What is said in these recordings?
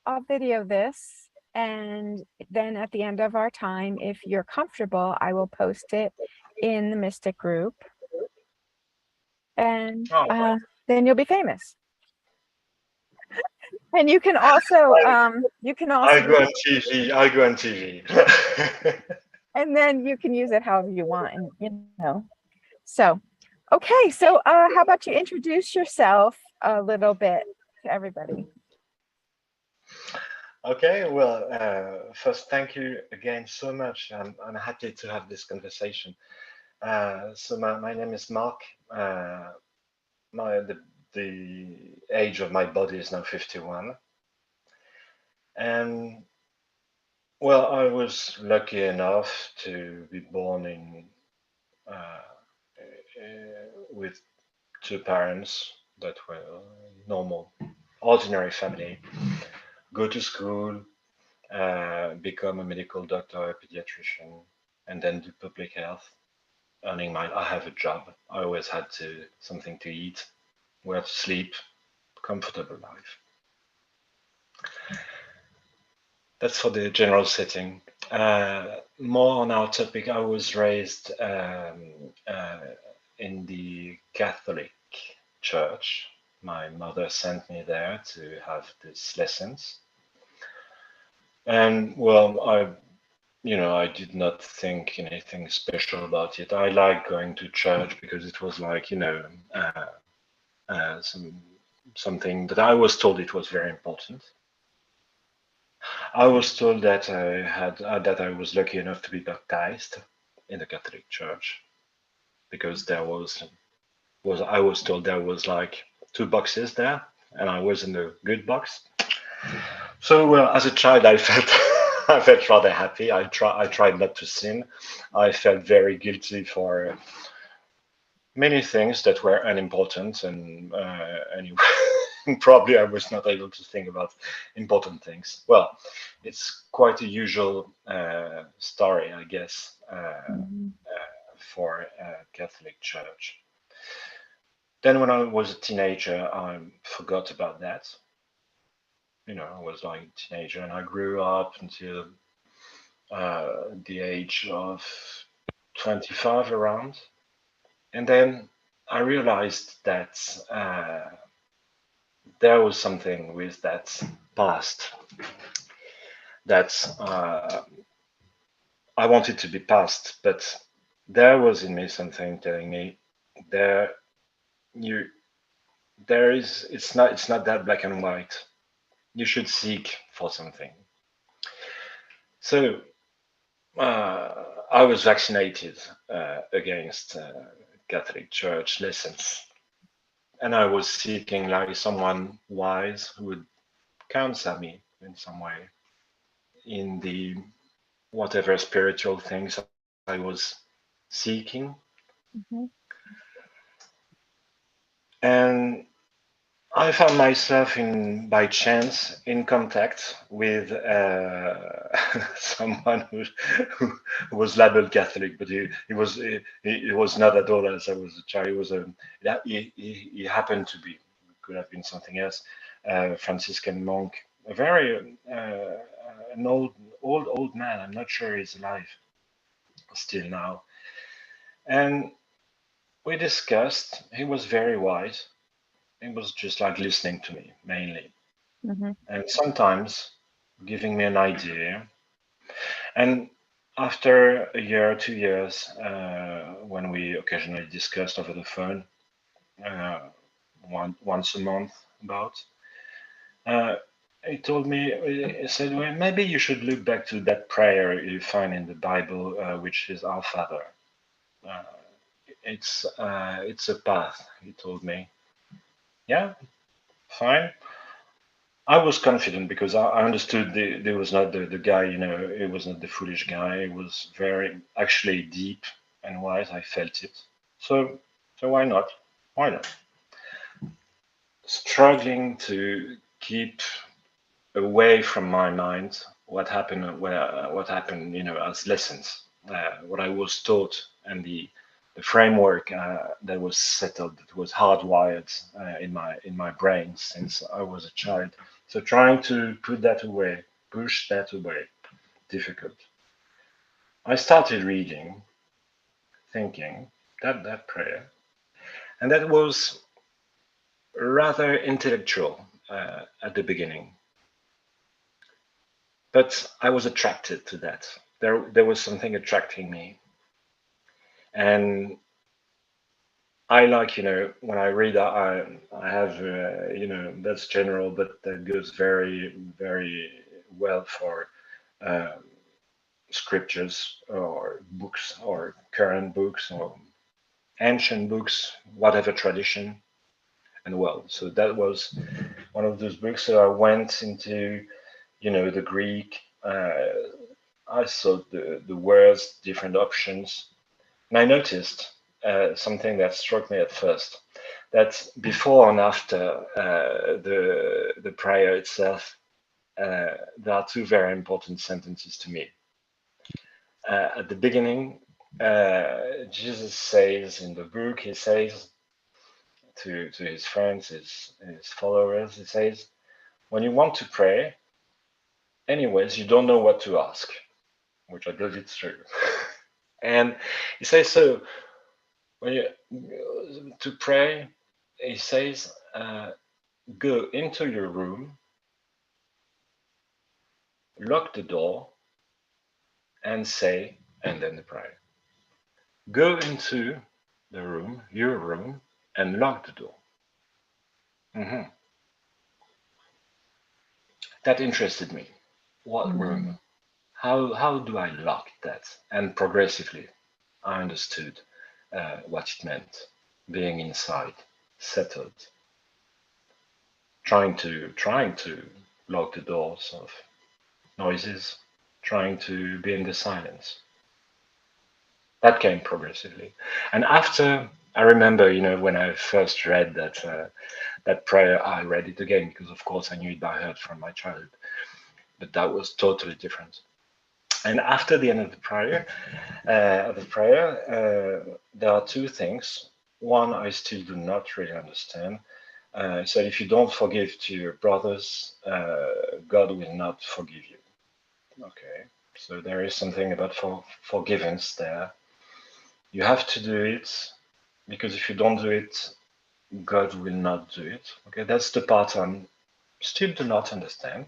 I'll video this, and then at the end of our time, if you're comfortable, I will post it in the Mystic group, and All right. then you'll be famous. And you can also I use go on it, TV. I go on TV. and then you can use it however you want, and So, okay, so how about you introduce yourself a little bit to everybody? Okay, well, first, thank you again so much. I'm happy to have this conversation. My name is Marc. The age of my body is now 51. And well, I was lucky enough to be born in with two parents that were normal, ordinary family. Go to school, become a medical doctor, a pediatrician, and then do public health. Earning my, I have a job. I always had to something to eat, where to sleep, comfortable life. That's for the general setting. More on our topic, I was raised in the Catholic Church. My mother sent me there to have these lessons. And well, I did not think anything special about it. I like going to church because it was like, something that I was told it was very important. I was told that I was lucky enough to be baptized in the Catholic Church because there was I was told there was like two boxes there, and I was in the good box. So well, as a child, I felt I felt rather happy. I tried not to sin. I felt very guilty for many things that were unimportant, and anyway, probably I was not able to think about important things. Well, it's quite a usual story, I guess, Mhm. for Catholic Church. Then, when I was a teenager, I forgot about that. I was like a teenager, and I grew up until the age of 25 around. And then I realized that there was something with that past that I wanted to be past, but there was in me something telling me there you there is it's not that black and white. You should seek for something. So I was vaccinated against Catholic Church lessons, and I was seeking like someone wise who would counsel me in some way in the whatever spiritual things I was seeking. Mhm. And I found myself in by chance in contact with someone who was labeled Catholic, but he was not at all as I was a child. He was he happened to be, could have been something else, Franciscan monk, a very an old man. I'm not sure he's alive still now. And we discussed. He was very wise. He was just like listening to me mainly, Mhm. and sometimes giving me an idea. And after a year, 2 years, when we occasionally discussed over the phone, uh, once a month about, uh, he told me, he said, well, maybe you should look back to that prayer you find in the Bible, which is Our Father. Uh, it's a path, he told me. Yeah, fine. I was confident because I understood there was not the guy, it was not the foolish guy. It was very actually deep and wise. I felt it. So, so why not? Why not? Struggling to keep away from my mind what happened, as lessons, what I was taught, and the framework that was settled, that was hardwired in my brain since I was a child. So trying to put that away, push that away, difficult. I started reading, thinking that prayer, and that was rather intellectual at the beginning, but I was attracted to that. There was something attracting me, and I like, when I read, I have, that's general, but that goes very, very well for uh, scriptures or books or current books or ancient books, whatever tradition. And well, so that was one of those books. So I went into, the Greek. I saw the words, different options, and I noticed something that struck me at first. That before and after the prayer itself, there are two very important sentences to me. At the beginning, Jesus says in the book, he says to his friends, his followers, he says, when you want to pray, anyways, you don't know what to ask, which I believe it's true. And he says, so when you to pray, he says, go into your room, lock the door, and say, and then the prayer. Go into the room, your room, and lock the door. Mhm. That interested me. What room? How do I lock that? And progressively, I understood what it meant. Being inside, settled, trying to lock the doors of noises, trying to be in the silence. That came progressively. And after, I remember, when I first read that prayer, I read it again because, of course, I knew it by heart from my childhood. But that was totally different. And after the end of the prayer, there are two things. One, I still do not really understand. So if you don't forgive to your brothers, God will not forgive you. Okay. So there is something about forgiveness there. You have to do it because if you don't do it, God will not do it. Okay, that's the part I still do not understand.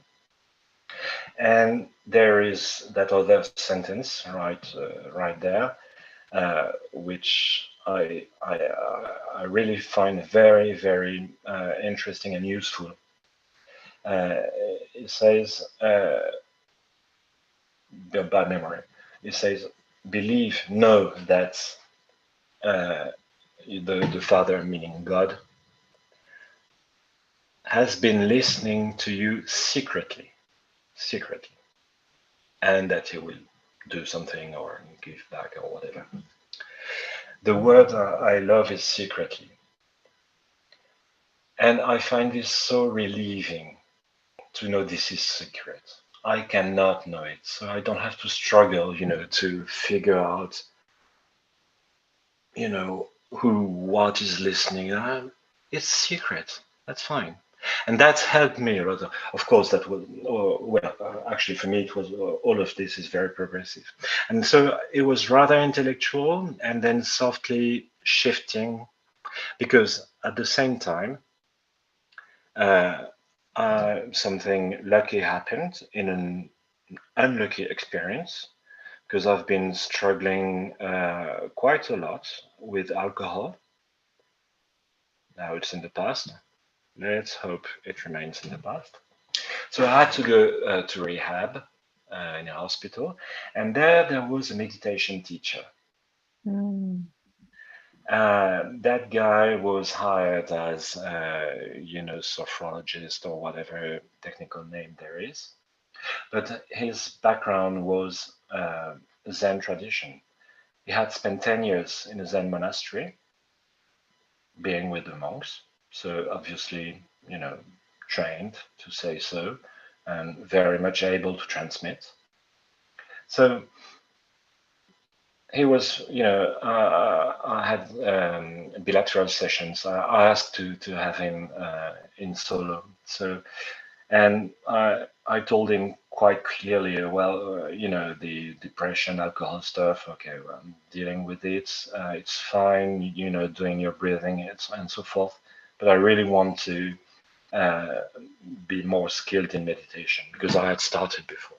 And there is that other sentence right there, which I really find very, very interesting and useful. It says, bad memory. It says, believe, know that the Father, meaning God, has been listening to you secretly, and that He will do something or give back or whatever. The word I love is secretly. And I find this so relieving to know this is secret. I cannot know it, so I don't have to struggle, to figure out, what is listening. It's secret. That's fine. And that's helped me rather. Of course, that was, actually for me, it was all of this is very progressive. And so it was rather intellectual and then softly shifting because at the same time, something lucky happened in an unlucky experience because I've been struggling quite a lot with alcohol. Now it's in the past. Let's hope it remains in the past. So I had to go to rehab in a hospital, and there was a meditation teacher. Mm. That guy was hired as, sophrologist or whatever technical name there is. But his background was Zen tradition. He had spent 10 years in a Zen monastery, being with the monks. So obviously, trained to say so, and very much able to transmit. So he was, I had bilateral sessions. I asked to have him in solo. So, And I told him quite clearly, well, the depression, alcohol stuff, okay, well, I'm dealing with it. It's fine, doing your breathing, and so forth. But I really want to uh, be more skilled in meditation because I had started before.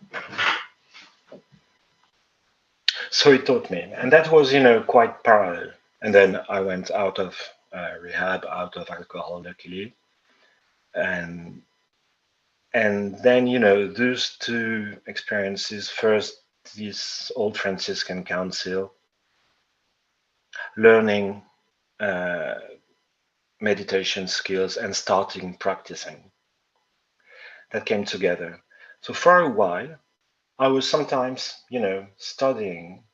So he taught me, and that was, quite parallel. And then I went out of rehab, out of alcohol, luckily, and then those two experiences. First, this old Franciscan council, learning uh, meditation skills and starting practicing. That came together. So for a while, I was sometimes, studying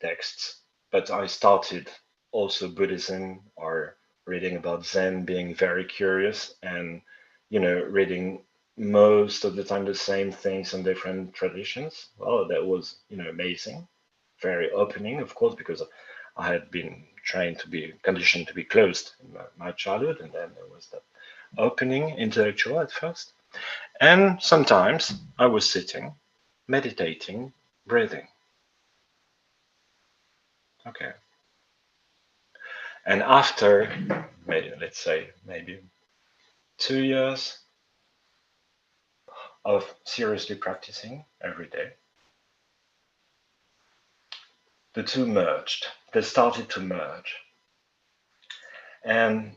texts, but I started also Buddhism or reading about Zen, being very curious and, reading most of the time the same things in different traditions. Well, that was, amazing, very opening, of course, because I had been trained to be conditioned to be closed in my childhood, and then there was that opening intellectual at first. And sometimes I was sitting, meditating, breathing. Okay. And after, maybe, let's say, maybe 2 years of seriously practicing every day, the two merged. They started to merge. And,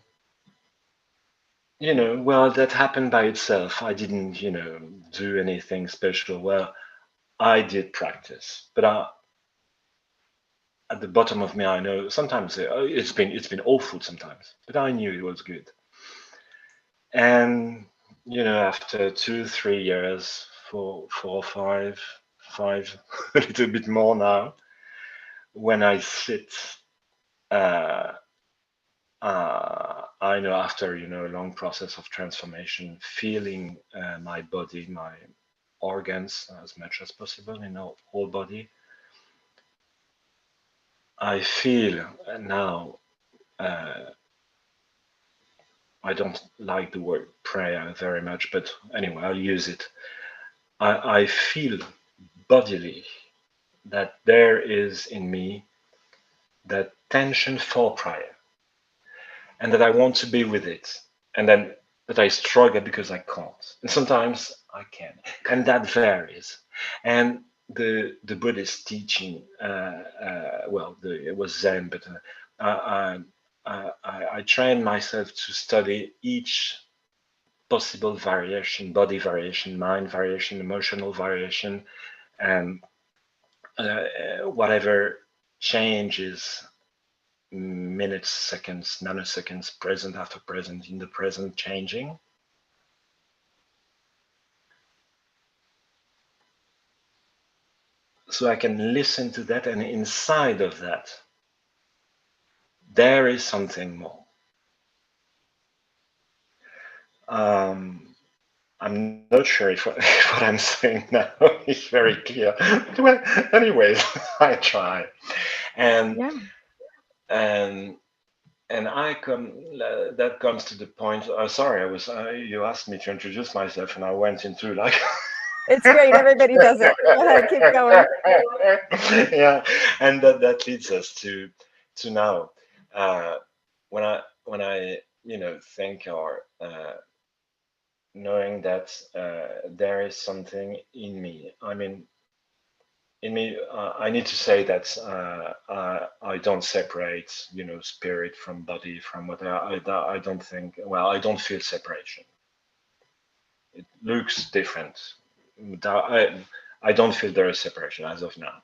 well, that happened by itself. I didn't, do anything special. Well, I did practice, but at the bottom of me, I know sometimes it's been awful sometimes, but I knew it was good. And after 2, 3 years, four, five, a little bit more now, when I sit, uh, I know after a long process of transformation, feeling my body, my organs as much as possible in our whole body, I feel now. I don't like the word prayer very much, but anyway, I'll use it. I feel bodily that there is in me that tension for prayer and that I want to be with it. And then that I struggle because I can't. And sometimes I can. And that varies. And the Buddhist teaching, it was Zen, but I trained myself to study each possible variation, body variation, mind variation, emotional variation, and whatever changes, minutes, seconds, nanoseconds, present after present, in the present changing. So I can listen to that, and inside of that, there is something more. I'm not sure if what I'm saying now is very clear. Well, anyways, I try, and Yeah. and and I come. That comes to the point. Sorry, you asked me to introduce myself, and I went into like. It's great. Everybody does it. Go ahead, keep going. Yeah, and that leads us to now. Uh, when I think or knowing that there is something in me. I mean, in me, I need to say that I don't separate, spirit from body from what I don't think. Well, I don't feel separation. It looks different. I don't feel there is separation as of now.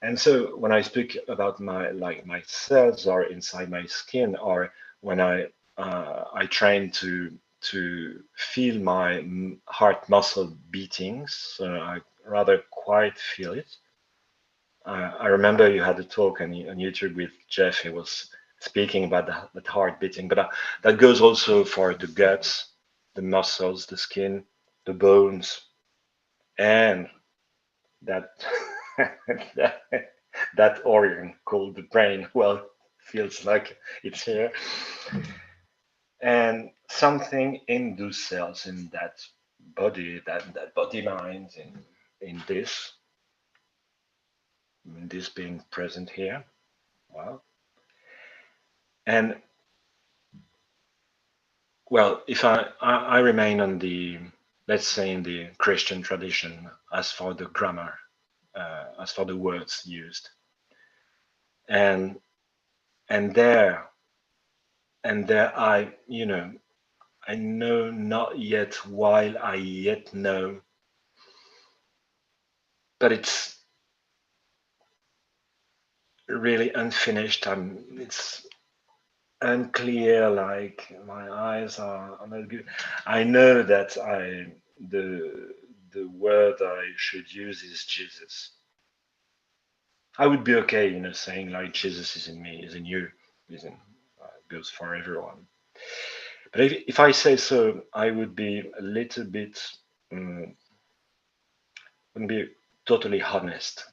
And so when I speak about my cells are inside my skin, or when I train to feel my heart muscle beatings, so I rather quite feel it. I remember you had a talk on YouTube with Jeff. He was speaking about that heart beating, but that goes also for the guts, the muscles, the skin, the bones, and that that organ called the brain. Well, feels like it's here, and something in those cells, in that body, that body mind in this being present here. Well, and well, if I remain on the, let's say, in the Christian tradition as for the grammar, as for the words used, and and there and there I, I know not yet while I yet know, but it's really unfinished. It's unclear, like my eyes are not good. I know that the word I should use is Jesus. I would be okay, saying like Jesus is in me, is in you, is in goes for everyone. But if I say so, I would be a little bit, wouldn't be totally honest,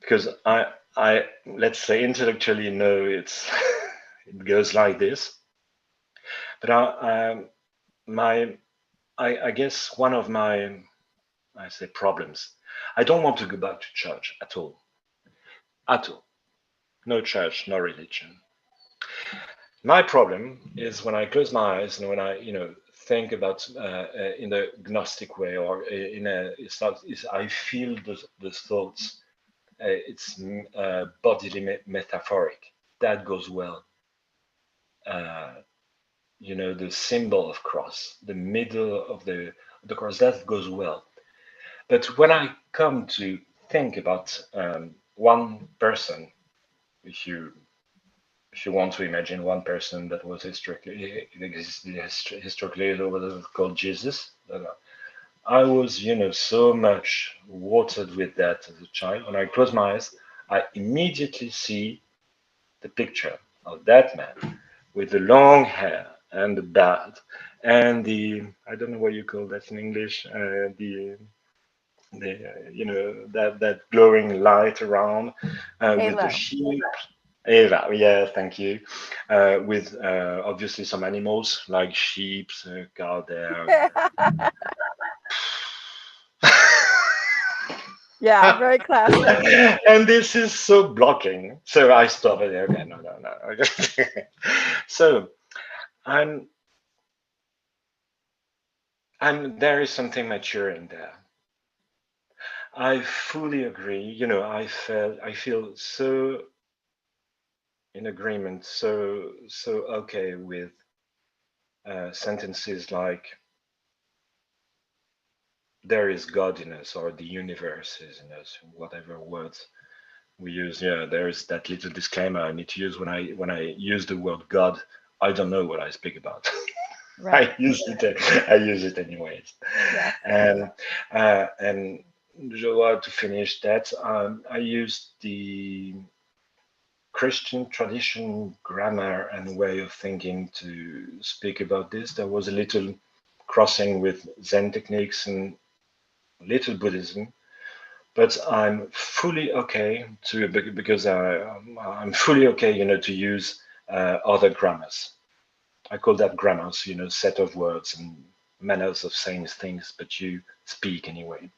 because I let's say intellectually know it's it goes like this, but my I guess one of my, I say, problems, I don't want to go back to church at all, at all. No church, no religion. My problem is when I close my eyes and when I, think about in a gnostic way, or in a, it's not, it's, I feel the thoughts. It's bodily metaphoric. That goes well. Uh, the symbol of cross, the middle of the cross, that goes well. But when I come to think about one person, if you want to imagine one person that was historically was called Jesus. I was, so much watered with that as a child. When I close my eyes, I immediately see the picture of that man with the long hair and the beard and the, I don't know what you call that in English, that glowing light around, with the Halo. sheep. Eva, yeah, thank you. With obviously some animals like sheep, cow there. Yeah, very classic. And this is so blocking. So I stop it. Okay, no, no, no. So I'm, there is something maturing there. I fully agree. I feel so in agreement, so okay with sentences like there is God in us, or the universe is in us, whatever words we use. Yeah, there is that little disclaimer I need to use when I use the word God. I don't know what I speak about. Right. I use it anyways. Yes. And Joa, to finish that, I used the Christian tradition, grammar, and way of thinking to speak about this. There was a little crossing with Zen techniques and little Buddhism, but I'm fully okay to, because I'm fully okay, to use other grammars. I call that grammars, set of words and manners of saying things, but you speak anyway.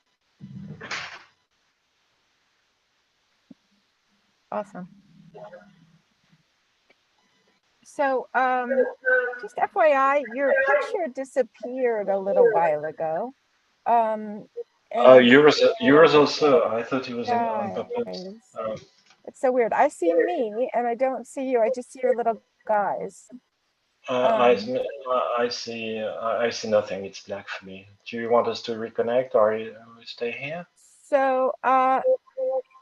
Awesome. So, just FYI, your picture disappeared a little while ago. And Yours also. I thought it was on purpose. guys, it's so weird. I see me and I don't see you. I just see your little guys. I, Um, I see. I see nothing. It's black for me. Do you want us to reconnect, or we stay here? so,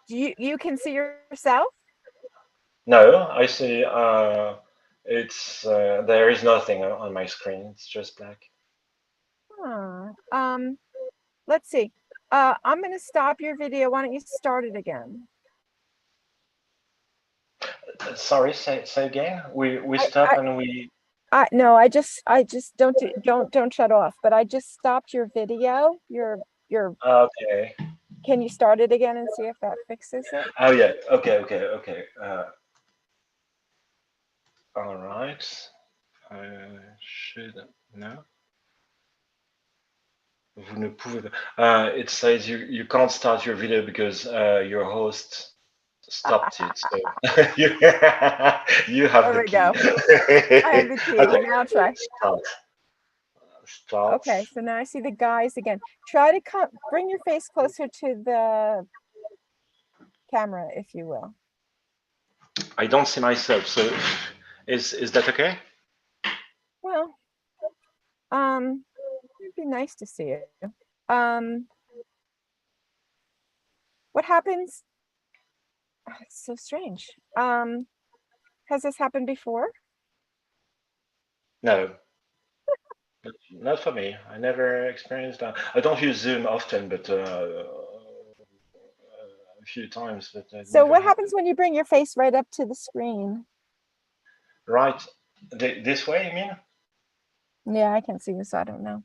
do you can see yourself? No, I see. It's there is nothing on my screen. It's just black. Huh. Let's see. I'm going to stop your video. Why don't you start it again? Sorry, say again. We I, stop I, and we. no, I just don't shut off, but I just stopped your video. Your, Okay. can you start it again and see if that fixes it? Oh yeah. Okay. All right. I should no. Vous ne pouvez it says you can't start your video because your host stopped it. So you, you have There the we key. go. I have the key. Okay, Now I'll try. Start. Okay, so now I see the guys again. Try to bring your face closer to the camera, if you will. I don't see myself, so is that okay? Well, it'd be nice to see you. What happens? Oh, it's so strange. Has this happened before? No, not for me. I never experienced that. I don't use Zoom often, but a few times, but it So never what happened. happens when you bring your face right up to the screen? Right, this way, you mean? Yeah, I can't see you, so I don't know.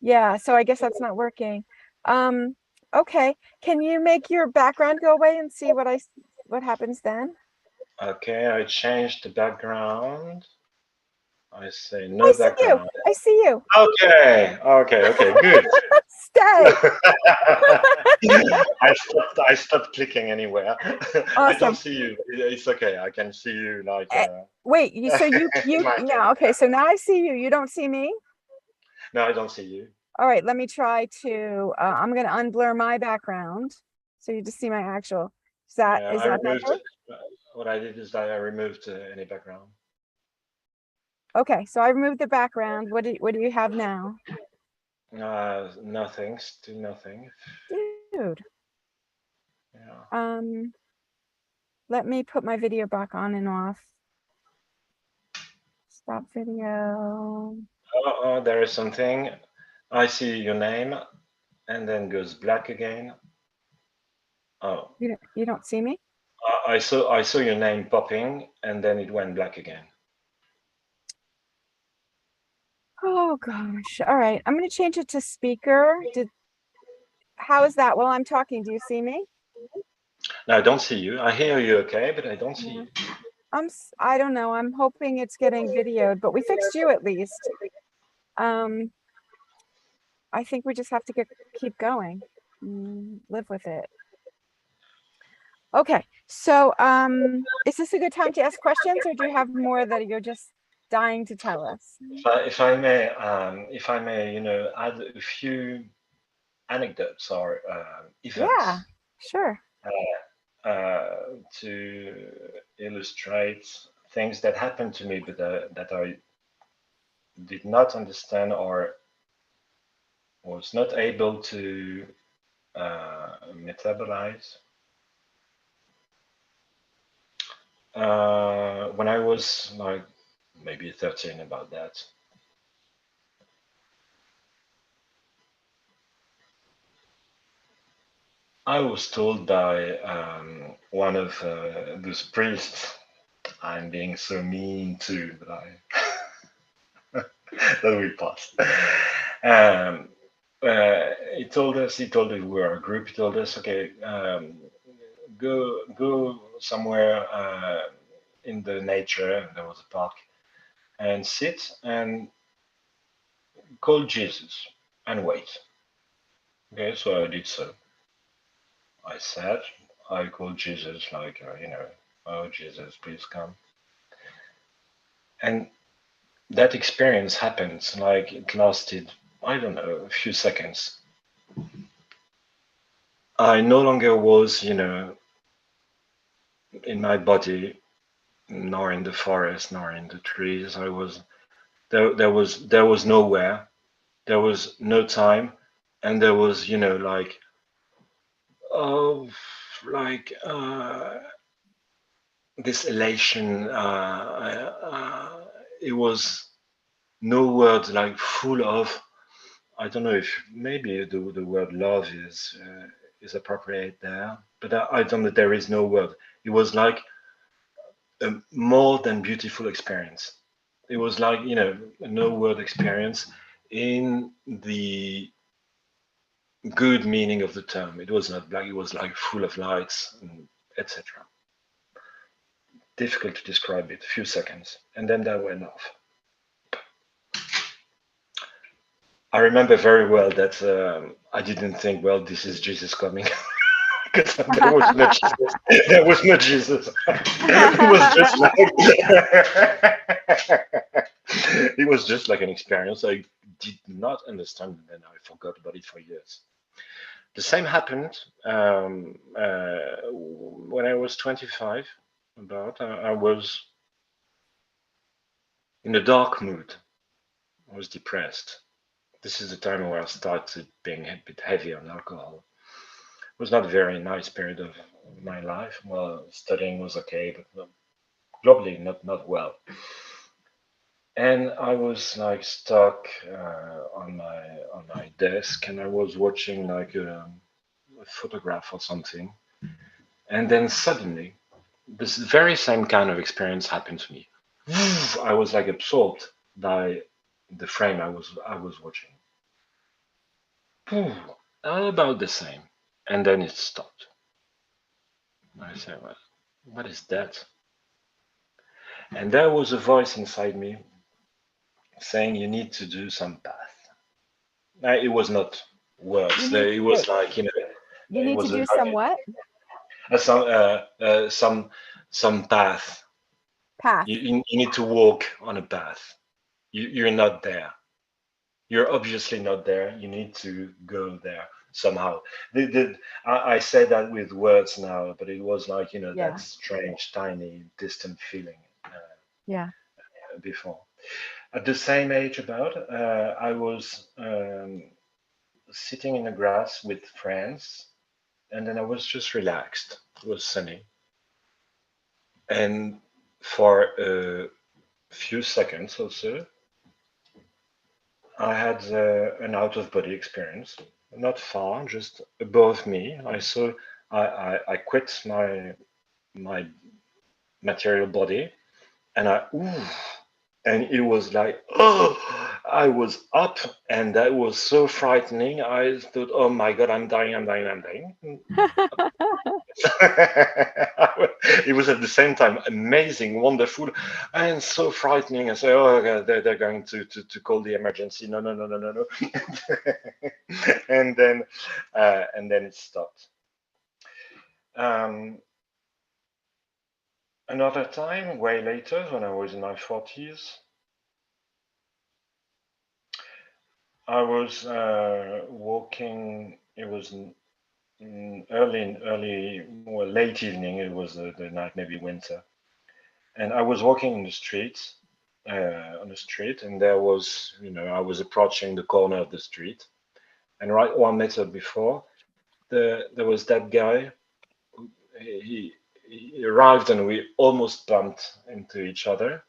Yeah, so I guess that's not working. Okay. Can you make your background go away and see what happens then? Okay, I changed the background. I say I no see you. background. I see you. Okay, good. Stay. I stopped clicking anywhere. I don't Awesome. see you. It's okay. I can see you like Wait, so you my yeah, okay, so now I see you. You don't see me? No, I don't see you. All right, let me try to I'm gonna unblur my background so you just see my actual. Yeah, Is I that removed. better? What I did is that I removed any background. Okay, so I removed the background. What do you have now? Nothing. Still nothing. Dude. Yeah. Let me put my video back on and off. Stop video. Oh, there is something. I see your name, and then goes black again. Oh, You don't see me? I saw your name popping, and then it went black again. Oh gosh. All right. I'm gonna change it to speaker. How is that? While I'm talking, do you see me? No, I don't see you. I hear you okay, but I don't see Yeah. you. I don't know. I'm hoping it's getting videoed, but we fixed you at least. I think we just have to keep going. Live with it. Okay. So, is this a good time to ask questions, or do you have more that you're just dying to tell us? If I may, add a few anecdotes or Yeah, events sure. to illustrate things that happened to me, but that I did not understand or was not able to metabolize. When I was like maybe 13, about that. I was told by one of those priests, I'm being so mean too, but that we passed. Um, he told us we were a group. He told us, okay, go somewhere in the nature. There was a park, and sit and call Jesus and wait. Okay, so I did so. I sat. I called Jesus, like oh Jesus, please come. And that experience happened. Like it lasted, I don't know, a few seconds. I no longer was, in my body, nor in the forest, nor in the trees. I was there. There was nowhere. There was no time, and there was, like oh, like this elation. It was no word, like full of. I don't know if maybe the word love is appropriate there, but I don't know. There is no word. It was like a more than beautiful experience. It was like a no word experience in the good meaning of the term. It was not black. It was like full of lights, etc. Difficult to describe it. A few seconds, and then that went off. I remember very well that I didn't think, well, this is Jesus coming, because there was no Jesus. There was no Jesus. It was just like it was just like an experience. I did not understand, and I forgot about it for years. The same happened when I was 25. About I was in a dark mood. I was depressed. This is the time where I started being a bit heavy on alcohol. It was not a very nice period of my life. Well, studying was okay, but globally not well. And I was like stuck on my desk, and I was watching like a photograph or something. And then suddenly, this very same kind of experience happened to me. I was like absorbed by the frame I was watching. About the same. And then it stopped. I said, well, what is that? And there was a voice inside me saying, you need to do some path. Now, it was not You words. need It was wait. like, You it need to was do some what? some path. Path. You need to walk on a path. You're not there. You're obviously not there. You need to go there somehow. I said that with words now, but it was like, that Yeah. strange, tiny, distant feeling Yeah. before. At the same age, I was sitting in the grass with friends, and then I was just relaxed. It was sunny. And for a few seconds or so, I had an out-of-body experience, not far, just above me. I quit my material body, and and it was like, oh, I was up, and that was so frightening. I thought, oh my God, I'm dying, I'm dying, I'm dying. It was at the same time amazing, wonderful, and so frightening. I say, oh God, they're going to call the emergency. No, no, no, no, no, no. and then it stopped. Um, Another time, way later, when I was in my 40s, I was walking. It was well, late evening. It was the night, maybe winter, and I was walking in the street, on the street, and there was, I was approaching the corner of the street, and right 1 meter before, there was that guy. He, he arrived, and we almost bumped into each other.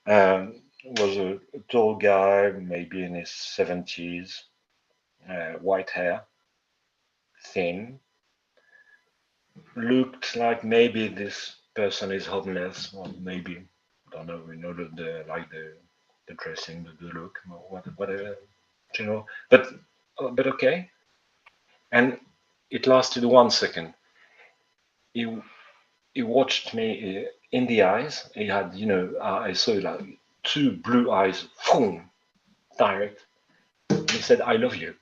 Was a tall guy, maybe in his 70s, white hair, thin. Looked like maybe this person is homeless, or maybe, don't know. We know the dressing, the look, or whatever, But okay. And it lasted 1 second. He he watched me in the eyes. He had, I saw like two blue eyes, boom, direct. And he said, "I love you,"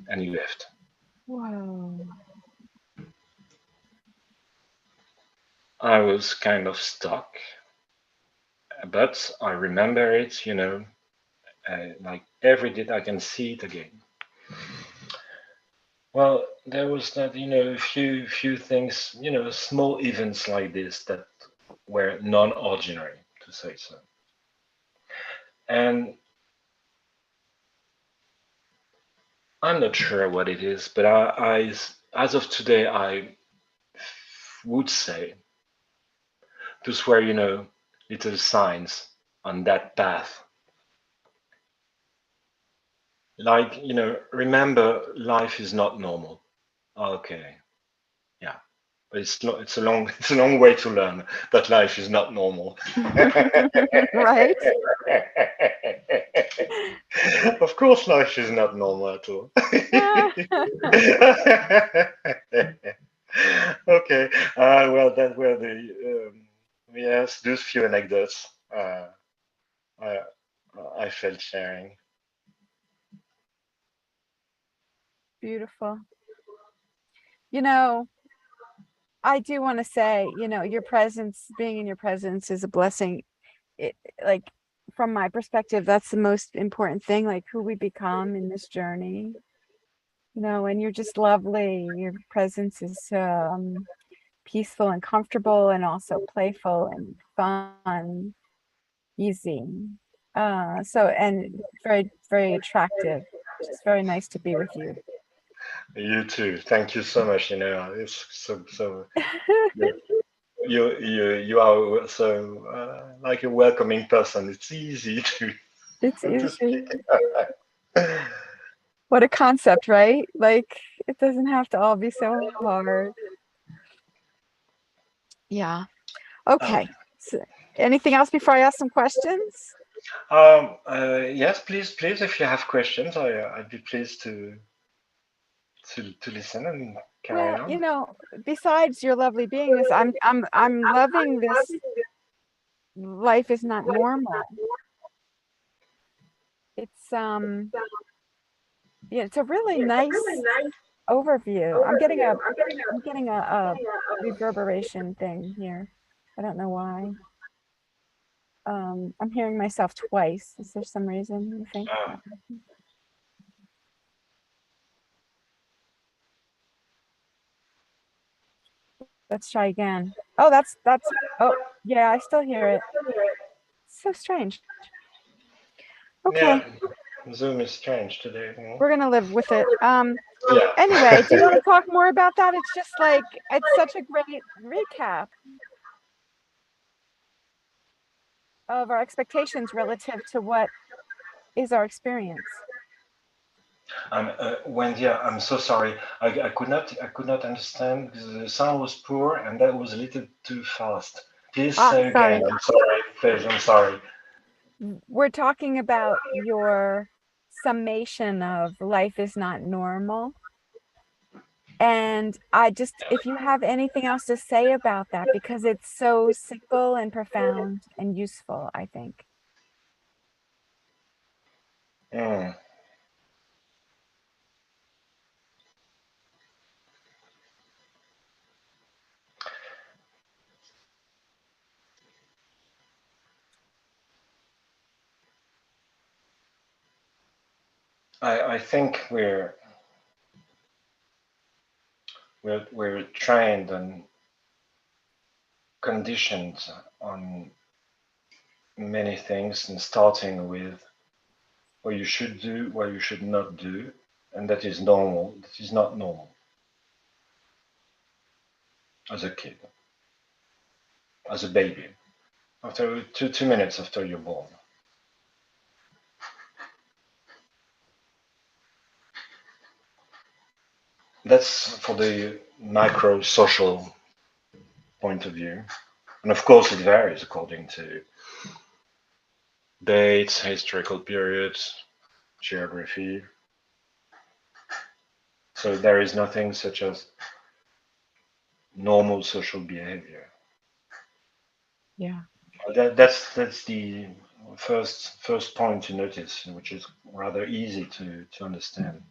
and he left. Whoa. I was kind of stuck, but I remember it, like every day I can see it again. Well, there was that, a few things, small events like this that were non-ordinary, to say so. And I'm not sure what it is, but as of today, I would say those were, little signs on that path. Like, remember, life is not normal. Okay, yeah. But it's a long way to learn that life is not normal. Right? Of course, life is not normal at all. Okay. Well, that were yes, those few anecdotes I I felt sharing. beautiful. You know, I do want to say, your presence, being in your presence is a blessing. It, like, from my perspective, that's the most important thing, like who we become in this journey, and you're just lovely. Your presence is peaceful and comfortable and also playful and fun, easy. And very, very attractive. Just very nice to be with you. You too. Thank you so much. It's so you are so like a welcoming person. It's easy to It's to easy. speak. What a concept, right? Like, it doesn't have to all be so hard. Yeah. Oh, Okay. So, anything else before I ask some questions? yes, please. If you have questions, I'd be pleased to listen and carry Well, on. besides your lovely beingness, I'm loving this. Life is not normal. It's yeah, it's a really nice overview. I'm getting a reverberation thing here. I don't know why. I'm hearing myself twice. Is there some reason you think? Ah, Let's try again. Oh, that's oh yeah, I still hear it. So strange. yeah, Okay, Zoom is strange today. we're gonna live with it. Yeah. Anyway, do you want to talk more about that? It's just like it's such a great recap of our expectations relative to what is our experience. Wendy, I'm so sorry. I could not understand because the sound was poor and that was a little too fast. Please Ah, say again. sorry. I'm sorry. Please, I'm sorry. We're talking about your summation of life is not normal. And if you have anything else to say about that, because it's so simple and profound and useful, I think. Mm. I think we're trained and conditioned on many things, and starting with what you should do, what you should not do, and that is normal. That is not normal as a kid, as a baby. After 2 minutes after you're born, that's for the macro social point of view. And of course, it varies according to dates, historical periods, geography. So there is nothing such as normal social behavior. Yeah. That's the first point to notice, which is rather easy to understand.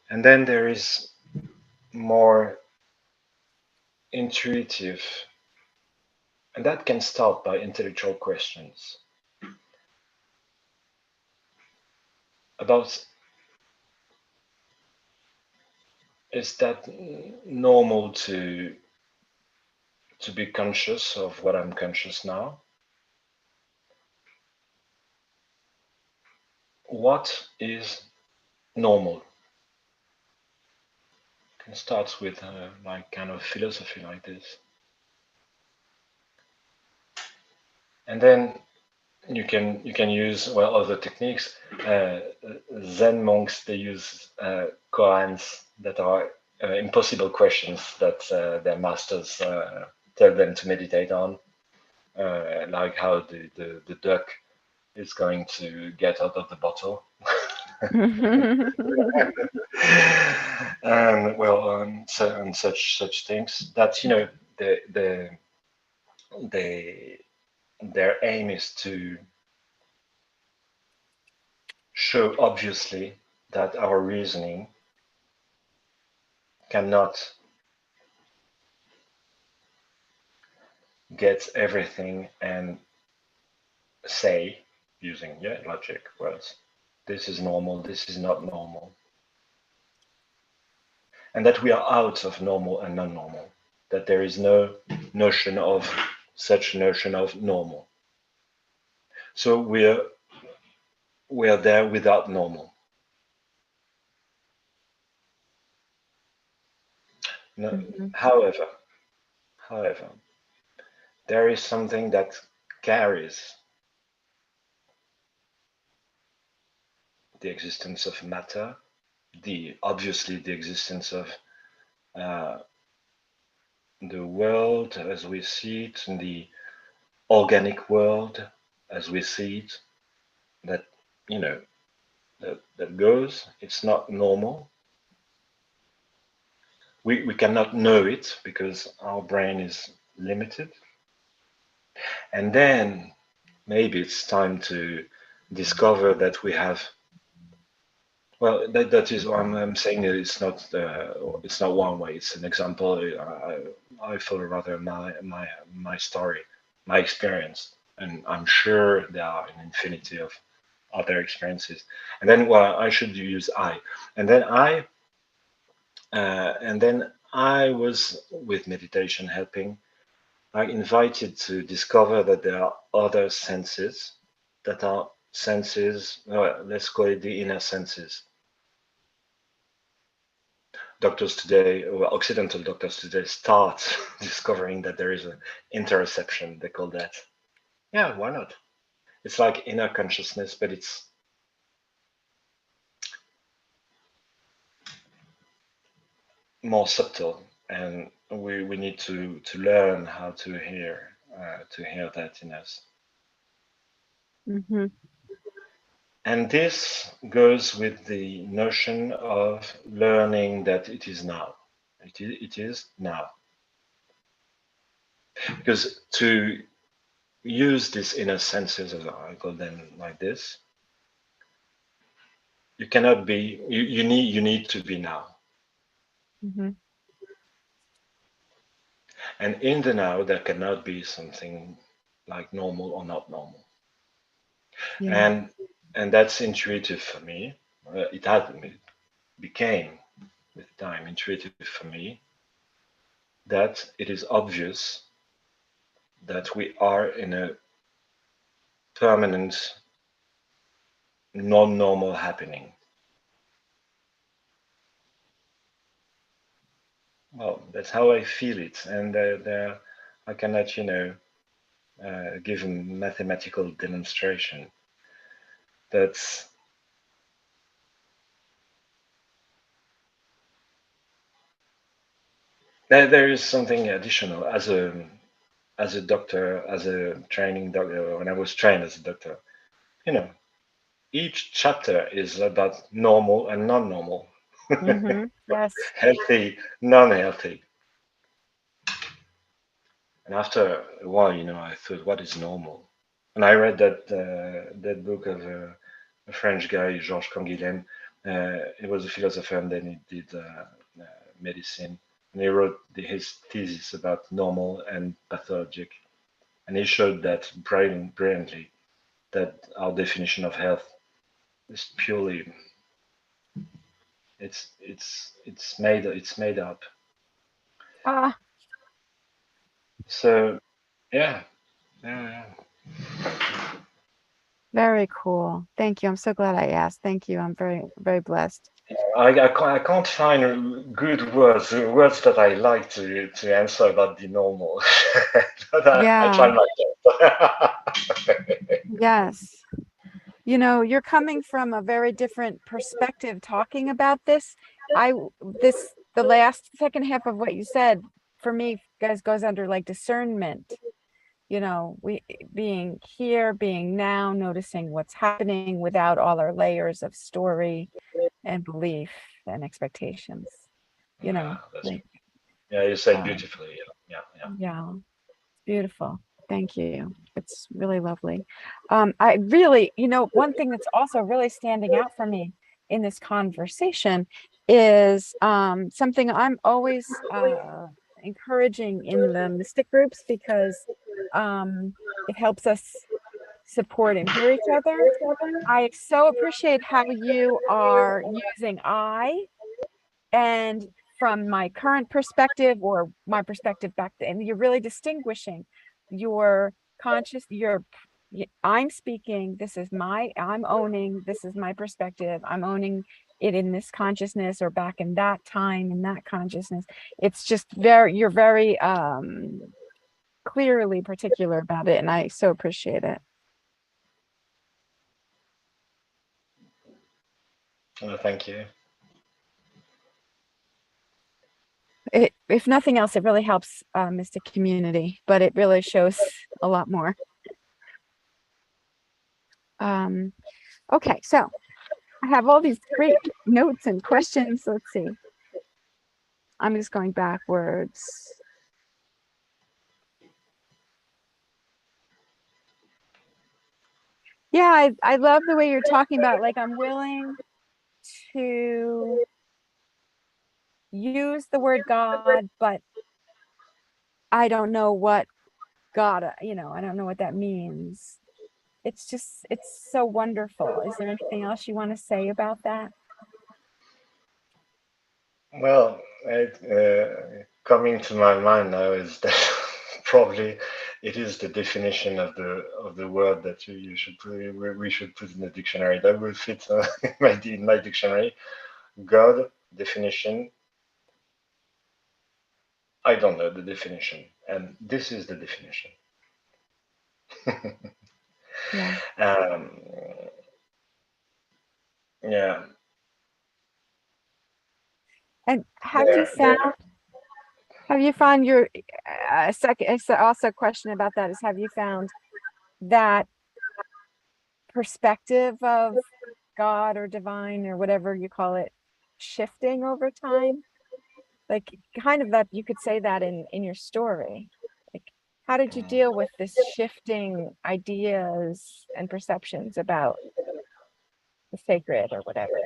And then there is more intuitive, and that can start by intellectual questions about, is that normal to be conscious of what I'm conscious now? What is normal? Can start with like kind of philosophy like this, and then you can use well other techniques. Zen monks, they use koans that are impossible questions that their masters tell them to meditate on, like how the duck is going to get out of the bottle. And well, and such things that the their aim is to show obviously that our reasoning cannot get everything and say, using logic words, this is normal, this is not normal, and that we are out of normal and non-normal, that there is no notion of such notion of normal. So we're there without normal. No, Mm-hmm. however, however, there is something that carries the existence of matter, the obviously the existence of uh, the world as we see it, in the organic world as we see it, that you know that goes. It's not normal. We cannot know it because our brain is limited. And then maybe it's time to discover that we have. Well, that is what I'm saying. It's not one way. It's an example. I follow rather my story, my experience, and I'm sure there are an infinity of other experiences. And then, well, I should use I, and then I was with meditation helping. I invited to discover that there are other senses that are senses. Let's call it the inner senses. Doctors today, well, Occidental doctors today, start discovering that there is an interoception. They call that. Yeah, why not? It's like inner consciousness, but it's more subtle, and we need to learn how to hear that in us. Mm-hmm. And this goes with the notion of learning that it is now. It is now. Because to use these inner senses, as I call them like this, you cannot be, you need to be now. Mm-hmm. And in the now, there cannot be something like normal or not normal. Yeah. And that's intuitive for me. It became with time intuitive for me that it is obvious that we are in a permanent, non-normal happening. Well, that's how I feel it, and I cannot, give a mathematical demonstration. That's there is something additional as a doctor, as a training doctor. When I was trained as a doctor, you know, each chapter is about normal and non-normal, Mm-hmm. Yes. healthy, non-healthy. And after a while, I thought, what is normal? And I read that book of a French guy, Georges Canguilhem. He was a philosopher, and then he did medicine. And he wrote his thesis about normal and pathologic. And he showed that brilliantly that our definition of health is purely it's made up. Ah, So yeah, yeah, very cool. Thank you. I'm so glad I asked. Thank you. I'm very, very blessed. I can't find good words that I like to answer about the normal. But I try Yeah. my best. Yes. You're coming from a very different perspective talking about this. The last second half of what you said for me guys goes under like discernment. We being here, being now, noticing what's happening without all our layers of story and belief and expectations. You know, like, Yeah, you said uh, beautifully. Yeah, yeah, yeah, it's beautiful. Thank you. It's really lovely. I really, one thing that's also really standing out for me in this conversation is something I'm always encouraging in the mystic groups, because it helps us support and hear each other. I so appreciate how you are using I, and from my current perspective or my perspective back then, you're really distinguishing your conscious, I'm speaking, I'm owning, this is my perspective, I'm owning it in this consciousness, or back in that time in that consciousness. It's just you're very clearly particular about it, and I so appreciate it. Thank you. If nothing else, it really helps mystic community, but it really shows a lot more. Okay, so I have all these great notes and questions. Let's see. I'm just going backwards. Yeah, I love the way you're talking about, like, I'm willing to use the word God, but I don't know what God, I don't know what that means. It's so wonderful. Is there anything else you want to say about that? Well, coming to my mind now is that probably it is the definition of the word that you should we should put in the dictionary. That will fit in my dictionary. God definition. I don't know the definition, and this is the definition. Yeah. Yeah. And have you found your second, it's also a question about that, is have you found that perspective of God or divine or whatever you call it shifting over time? Like, kind of that you could say that in your story. Like, how did you deal with this shifting ideas and perceptions about the sacred or whatever?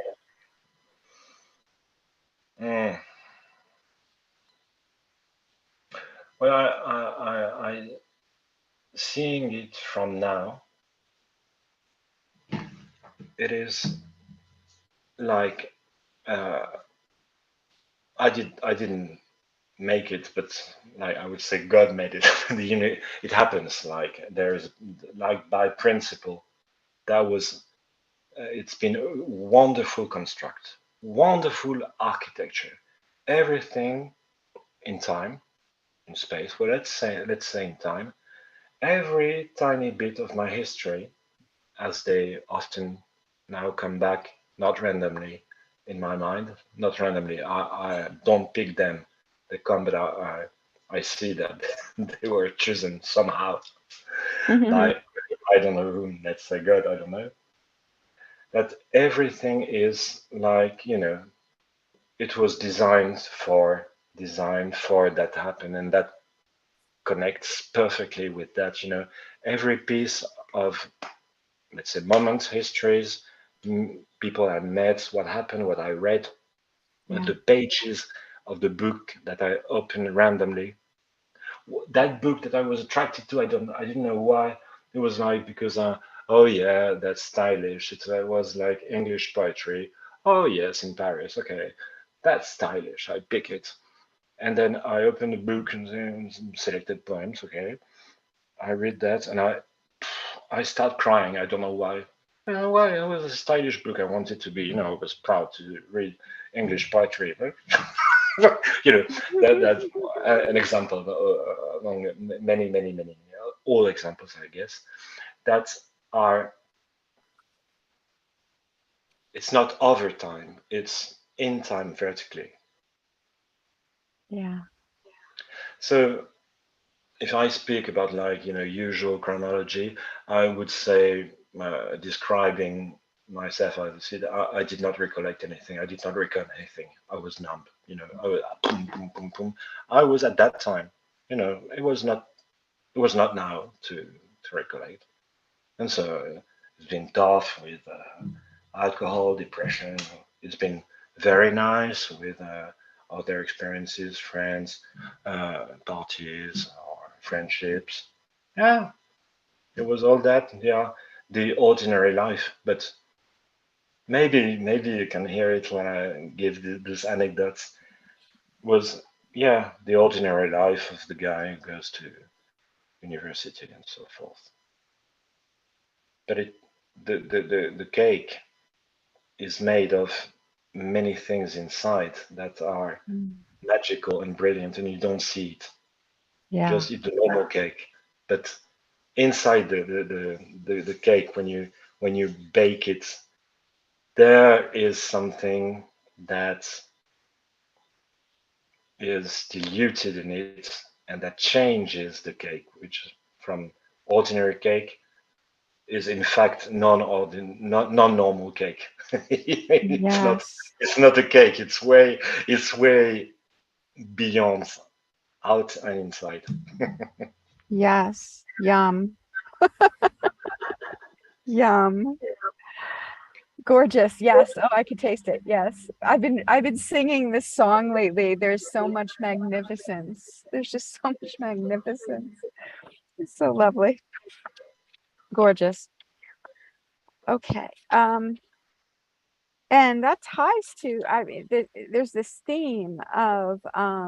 Mm. Well, I seeing it from now, it is like I didn't make it, but like I would say God made it. It happens like there is like by principle. That was it's been a wonderful construct, wonderful architecture, everything in time, in space. Well, let's say in time. Every tiny bit of my history, as they often now come back, not randomly in my mind, not randomly. I don't pick them. They come, but I see that they were chosen somehow by I don't know whom. Let's say God. I don't know. That everything is like it was designed for that to happen, and that connects perfectly with that. Every piece of, let's say, moments, histories, people I met, what happened, what I read, Yeah. the pages of the book that I opened randomly. That book that I was attracted to, I didn't know why. It was like because, oh yeah, that's stylish. It was like English poetry. Oh yes, in Paris. Okay, that's stylish. I pick it, and then I open the book and some selected poems. Okay, I read that, and I start crying. I don't know why. Why? It was a stylish book. I wanted to be, I was proud to read English poetry. you know, that's an example among many, many, many, all examples, I guess, that are, it's not over time, it's in time vertically. Yeah. So if I speak about like, usual chronology, I would say describing myself, I would say that I did not recollect anything. I did not recall anything. I was numb, I was boom, boom, boom, boom. I was at that time, it was not now to recollect. And so it's been tough with, alcohol, depression. It's been very nice with other experiences, friends, parties, or friendships. Yeah, it was all that. Yeah, the ordinary life. But maybe you can hear it when I give these anecdotes. Was yeah, the ordinary life of the guy who goes to university and so forth. But the cake is made of many things inside that are Mm. magical and brilliant, and you don't see it. You Yeah. just eat the normal cake, but inside the cake, when you bake it, there is something that is diluted in it, and that changes the cake, which from ordinary cake is in fact non-normal cake. Yes. It's not a cake. It's way beyond out and inside. Yes. Yum. Yum. Gorgeous. Yes. Oh, I could taste it. Yes. I've been singing this song lately. There's so much magnificence. There's just so much magnificence. It's so lovely. Gorgeous. Okay. And that ties to, I mean, there's this theme of I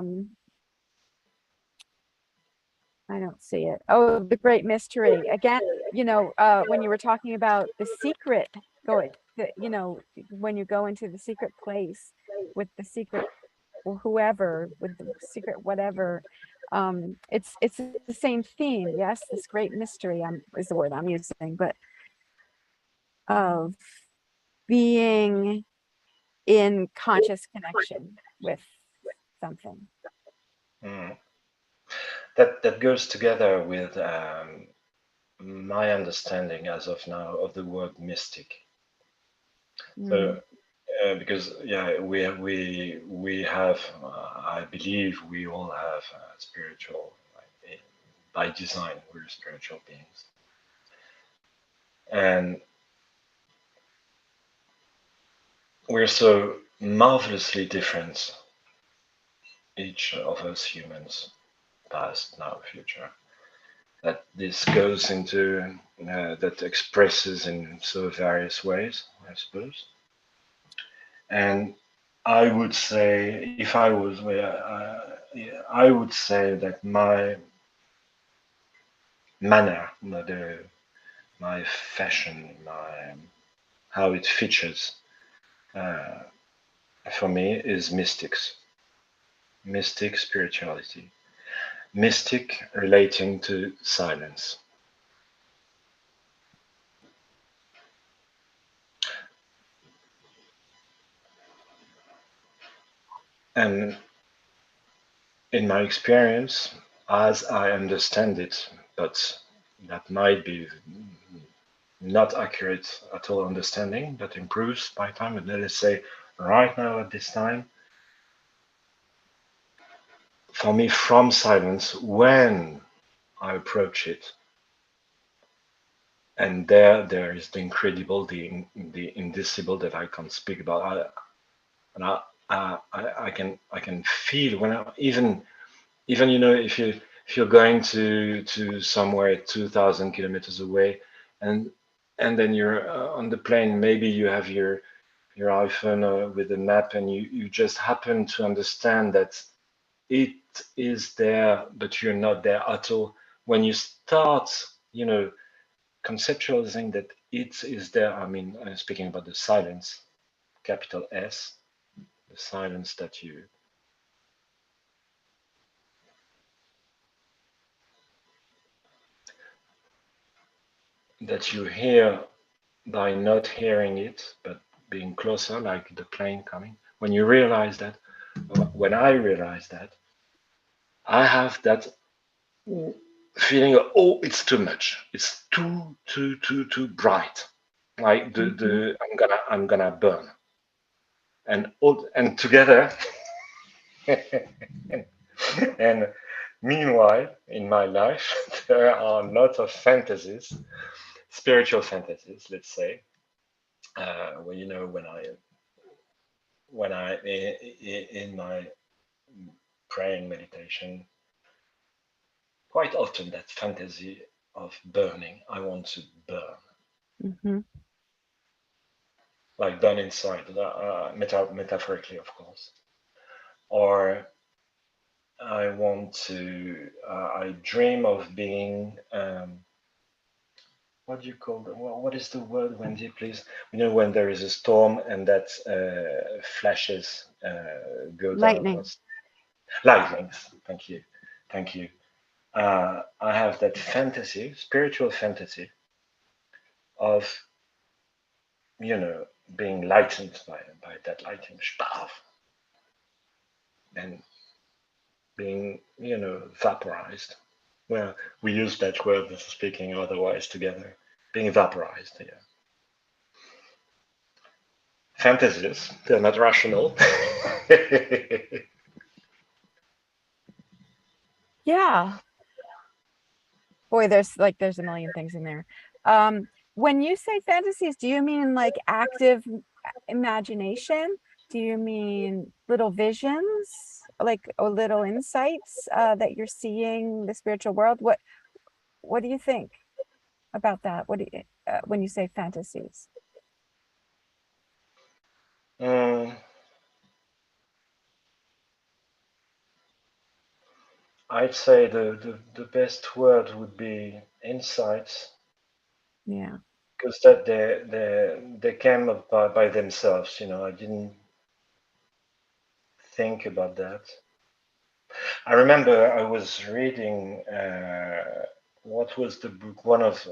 don't see it. Oh, the great mystery. Again, when you were talking about the secret going, when you go into the secret place with the secret whoever, with the secret whatever, it's the same theme. Yes, this great mystery is the word I'm using, but of being in conscious connection with something. Mm. That goes together with my understanding as of now of the word mystic. So Mm, because yeah, we have I believe we all have spiritual, like, by design we're spiritual beings, and we're so marvelously different, each of us humans, past, now, future, that this goes into that expresses in so various ways, I suppose. And I would say, if I was, yeah, I would say that my manner, my fashion, my how it features uh, for me is mystic spirituality, mystic relating to silence. And in my experience, as I understand it, but that might be not accurate at all understanding, but improves by time. And let's say right now at this time, for me, from silence, when I approach it, and there is the incredible, the indicible that I can't speak about. And I can feel when even if you're going to somewhere 2,000 kilometers away, and then you're on the plane, maybe you have your iPhone with a map, and you just happen to understand that it is there, but you're not there at all. When you start, you know, conceptualizing that it is there, I mean, I'm speaking about the silence, capital S, the silence that you hear by not hearing it, but being closer, like the plane coming. When you realize that, when I realize that, I have that feeling of, oh, it's too much. It's too bright. Like mhm. I'm gonna burn. And together, and meanwhile, in my life, there are lots of fantasies, spiritual fantasies, let's say, Well, when I in my praying meditation, quite often that fantasy of burning. I want to burn, Mm-hmm. like burn inside, metaphorically, of course. Or I want to. I dream of being. What do you call them? Well, what is the word, Wendy, please? When there is a storm and that flashes go down. Lightning. What's lightnings? Thank you, thank you. I have that fantasy, spiritual fantasy of you know being lightened by that lightning, Spav, and being vaporized. Well, we use that word speaking otherwise together. Being vaporized, yeah. Fantasies, they're not rational. Yeah. Boy, there's a million things in there. When you say fantasies, do you mean like active imagination? Do you mean little visions, like or little insights that you're seeing the spiritual world? What do you think about that? What do you, when you say fantasies? Mm, I'd say the best word would be insights, Yeah. because that they came up by themselves. I didn't think about that. I remember I was reading what was the book? One of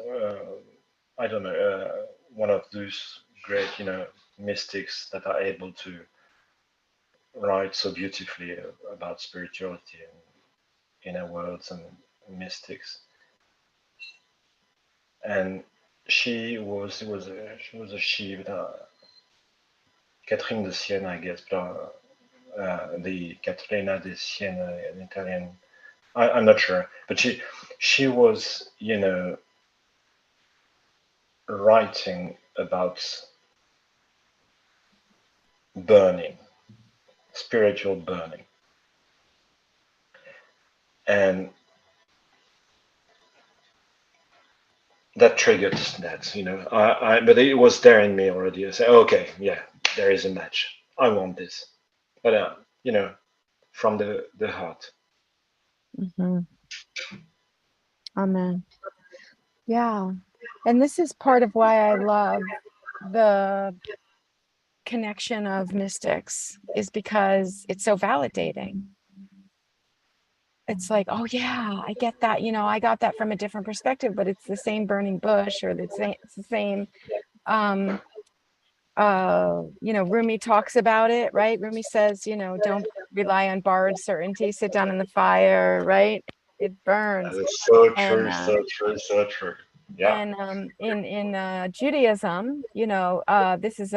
I don't know, one of those great mystics that are able to write so beautifully about spirituality and inner worlds and mystics. And she was a she, but, Catherine de Sienne, I guess, but the Caterina de Sienne in Italian. I'm not sure, but she was writing about burning, spiritual burning, and that triggered that. But it was there in me already. I said, okay, yeah, there is a match. I want this, but from the heart. Hmm. Amen. Yeah. And this is part of why I love the connection of mystics, is because it's so validating. It's like, oh yeah, I get that. I got that from a different perspective, but it's the same burning bush, or it's the same. Um, Rumi talks about it, right? Rumi says, don't rely on borrowed certainty, sit down in the fire, right? It burns. That is so And true, so true, so true. Yeah. in Judaism, this is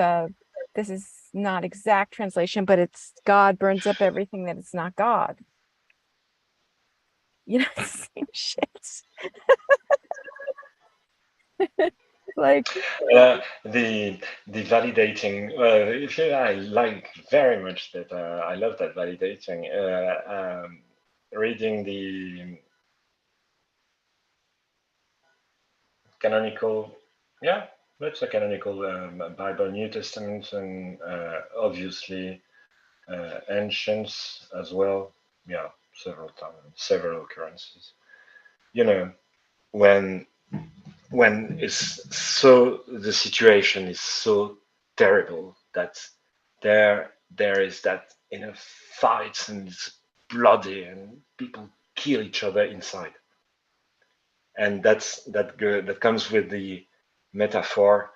not exact translation, but it's God burns up everything that is not God. Same shit. Like, The validating. I like very much that. I love that validating. Reading the canonical, yeah, that's a canonical Bible, New Testament, and obviously ancients as well. Yeah, several times, several occurrences. You know, when the situation is so terrible that there is that fights and it's bloody and people kill each other inside, and that comes with the metaphor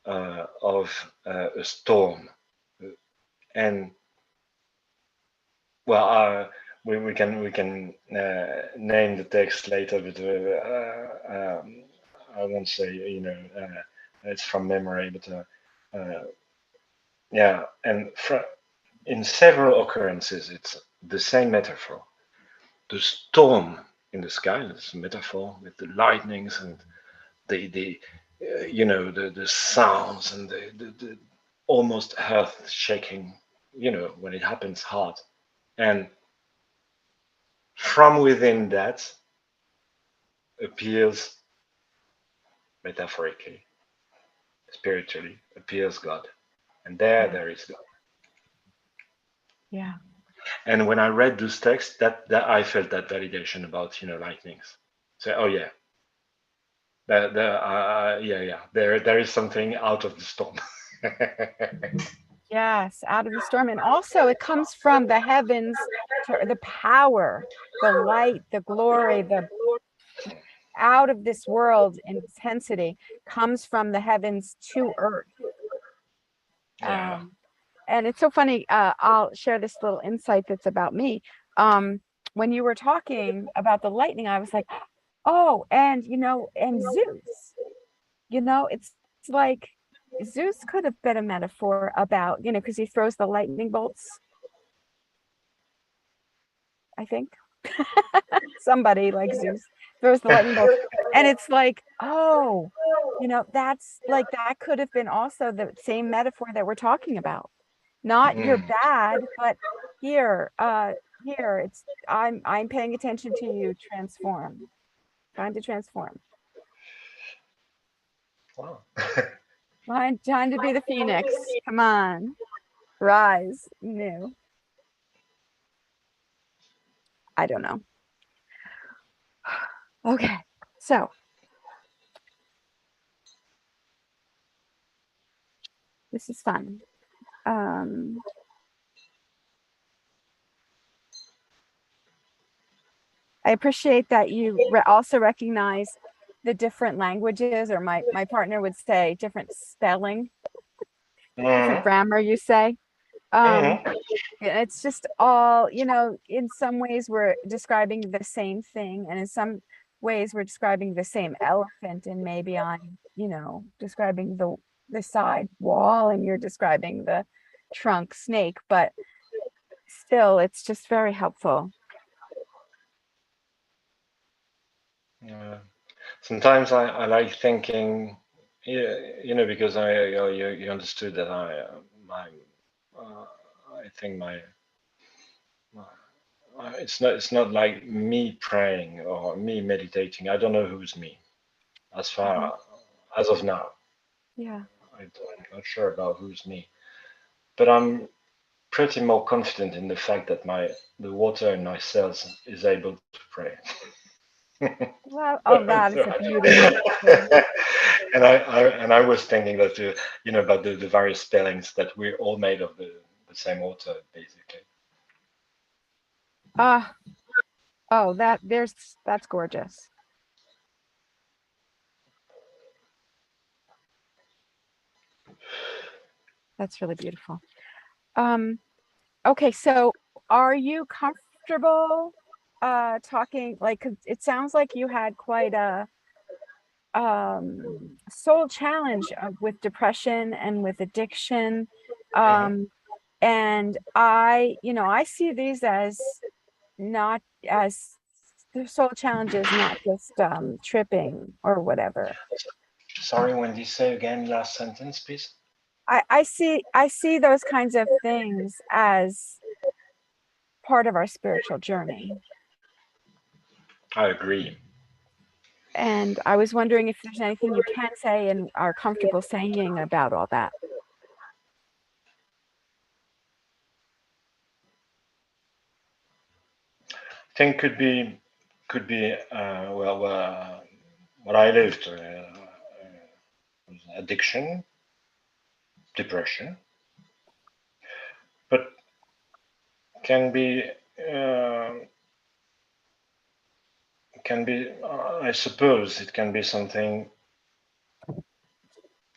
of a storm. And well, we can name the text later, but I won't say it's from memory, but yeah, and in several occurrences it's the same metaphor. The storm in the sky, that's a metaphor with the lightnings and the the sounds and the almost earth shaking, when it happens hard. And from within that appears, metaphorically, spiritually, appears God. And there is God. Yeah. And when I read those texts, that I felt that validation about, lightnings. So, oh yeah, there is something out of the storm. Yes, out of the storm. And also it comes from the heavens to the power, the light, the glory, the out of this world intensity comes from the heavens to earth. Yeah. Um, and it's so funny. I'll share this little insight that's about me. When you were talking about the lightning, I was like, oh, and and Zeus, it's like Zeus could have been a metaphor about, because he throws the lightning bolts, I think. Somebody like Zeus throws the lightning bolts. And it's like, oh, that's like that could have been also the same metaphor that we're talking about. Not you're Mm. bad, but here it's I'm paying attention to you, transform. Time to transform. Wow. Time to be the phoenix. Come on. Rise new. I don't know. Okay. So this is fun. Um I appreciate that you also recognize the different languages, or my partner would say different spelling, different Mhm. grammar, you say. Um, Mhm. it's just all, in some ways we're describing the same thing, and in some ways we're describing the same elephant, and maybe I'm, describing the side wall and you're describing the trunk snake, but still it's just very helpful. Yeah. Sometimes I like thinking, yeah, because you understood that my uh, I think it's not like me praying or me meditating. I don't know who's me as Mhm. far as of now. Yeah. I'm not sure about who's me, but I'm pretty more confident in the fact that the water in my cells is able to pray. Well, oh, that is So- a beautiful thing. and I was thinking that about the various spellings that we're all made of the same water basically. Ah, oh, that's gorgeous. That's really beautiful. Um, okay, so are you comfortable talking, like 'cause it sounds like you had quite a soul challenge with depression and with addiction. Hmm. Um, and I see these as not as the soul challenges, not just tripping or whatever. Sorry, Wendy, say again last sentence, please. I see those kinds of things as part of our spiritual journey. I agree. And I was wondering if there's anything you can say and are comfortable saying about all that. I think could be well, what I lived, was addiction, depression, but can be uh, I suppose it can be something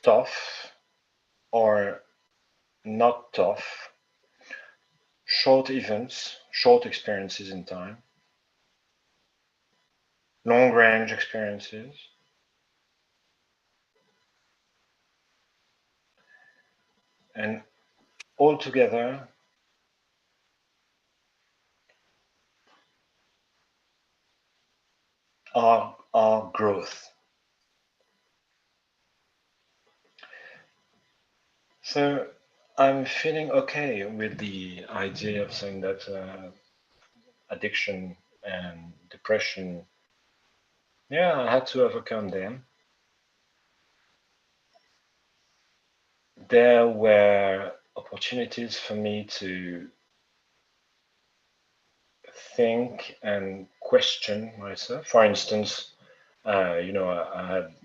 tough or not tough, short events, short experiences in time, long range experiences, and altogether our growth. So I'm feeling okay with the idea of saying that addiction and depression, yeah, I had to overcome them. There were opportunities for me to think and question myself. For instance, I had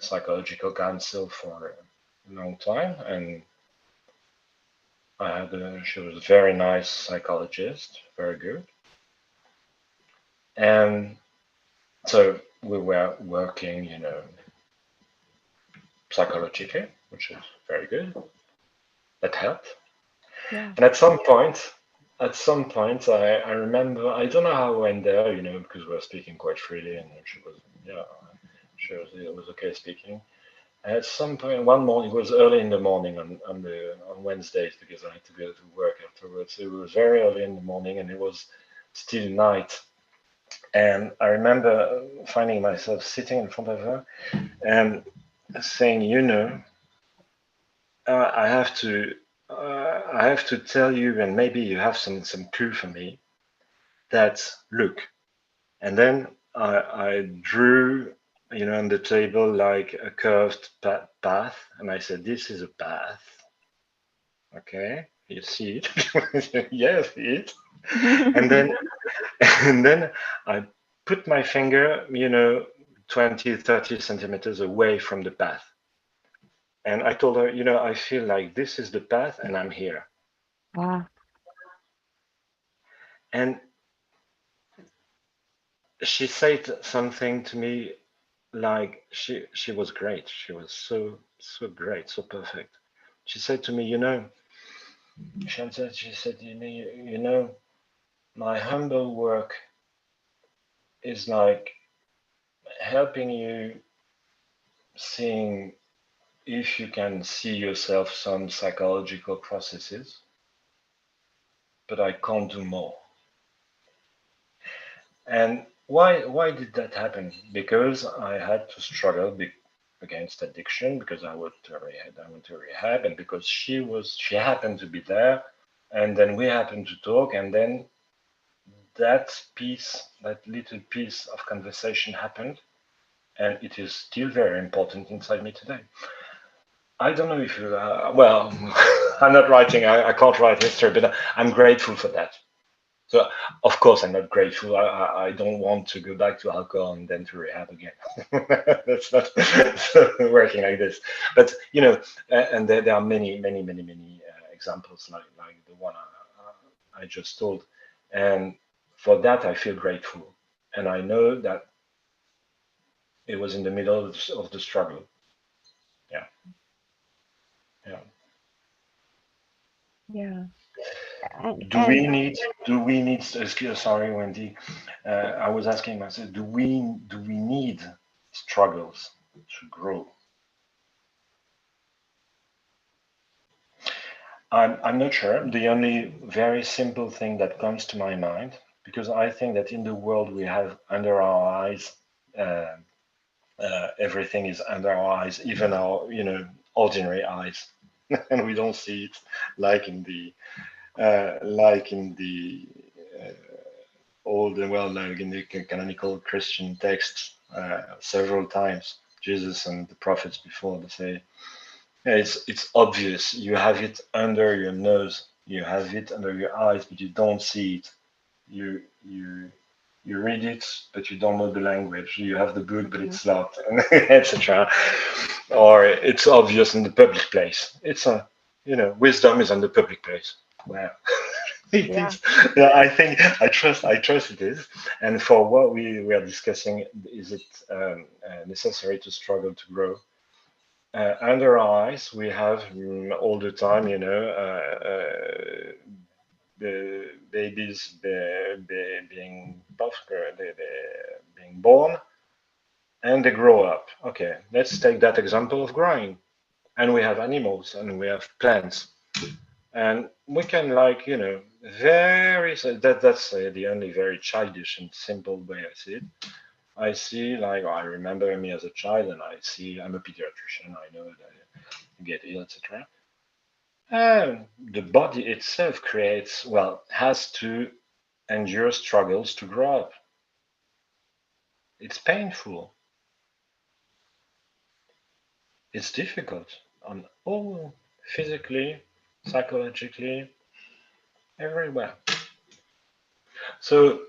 psychological counsel for a long time, and she was a very nice psychologist, very good. And so we were working, psychologically, which is very good. That helped. Yeah. And at some point, I remember, I don't know how I went there, because we were speaking quite freely, and yeah, it was okay speaking. And at some point, one morning, it was early in the morning on Wednesdays because I had to go to work afterwards. It was very early in the morning, and it was still night. And I remember finding myself sitting in front of her and saying, I have to tell you, and maybe you have some clue for me. That look, and then I drew, on the table like a curved path, and I said, "This is a path." Okay, you see it? Yeah, I see it. And then and then I put my finger, 20, 30 centimeters away from the path. And I told her, I feel like this is the path and I'm here. Wow. And she said something to me like she was great. She was so great, so perfect. She said to me, she said, my humble work is like helping you seeing if you can see yourself some psychological processes, but I can't do more. And why did that happen? Because I had to struggle against addiction because I went to rehab, and because she happened to be there, and then we happened to talk, and then that little piece of conversation happened, and it is still very important inside me today. I don't know if you, well, I'm not writing, I can't write history, but I'm grateful for that. So, of course, I'm not grateful. I don't want to go back to alcohol and then to rehab again. That's not working like this. But, and there are many, many, many, many examples like the one I just told. And for that, I feel grateful. And I know that it was in the middle of the struggle. Yeah, yeah. Yeah. And, Do and we need, sorry, Wendy, I was asking myself, do we need struggles to grow? I'm not sure. The only very simple thing that comes to my mind, because I think that in the world we have under our eyes, uh, everything is under our eyes, even our, ordinary eyes, and we don't see it like in the, uh, old and well-known in the canonical Christian texts several times. Jesus and the prophets before, they say, yeah, it's obvious. You have it under your nose, you have it under your eyes, but you don't see it. You read it, but you don't know the language. You have the book, but Mhm. it's locked, etc. Or it's obvious in the public place. It's a, wisdom is in the public place. Well, it Yeah. is. Yeah, I trust it is. And for what we are discussing, is it necessary to struggle to grow? Under our eyes, we have all the time, the babies being being born, and they grow up. Okay, let's take that example of growing. And we have animals and we have plants, and we can like very so that's the only very childish and simple way I see it. I see, like, I remember me as a child, and I see I'm a pediatrician. I know that I get ill, etc. The body itself creates, well, has to endure struggles to grow up. It's painful. It's difficult on all, physically, psychologically, everywhere. So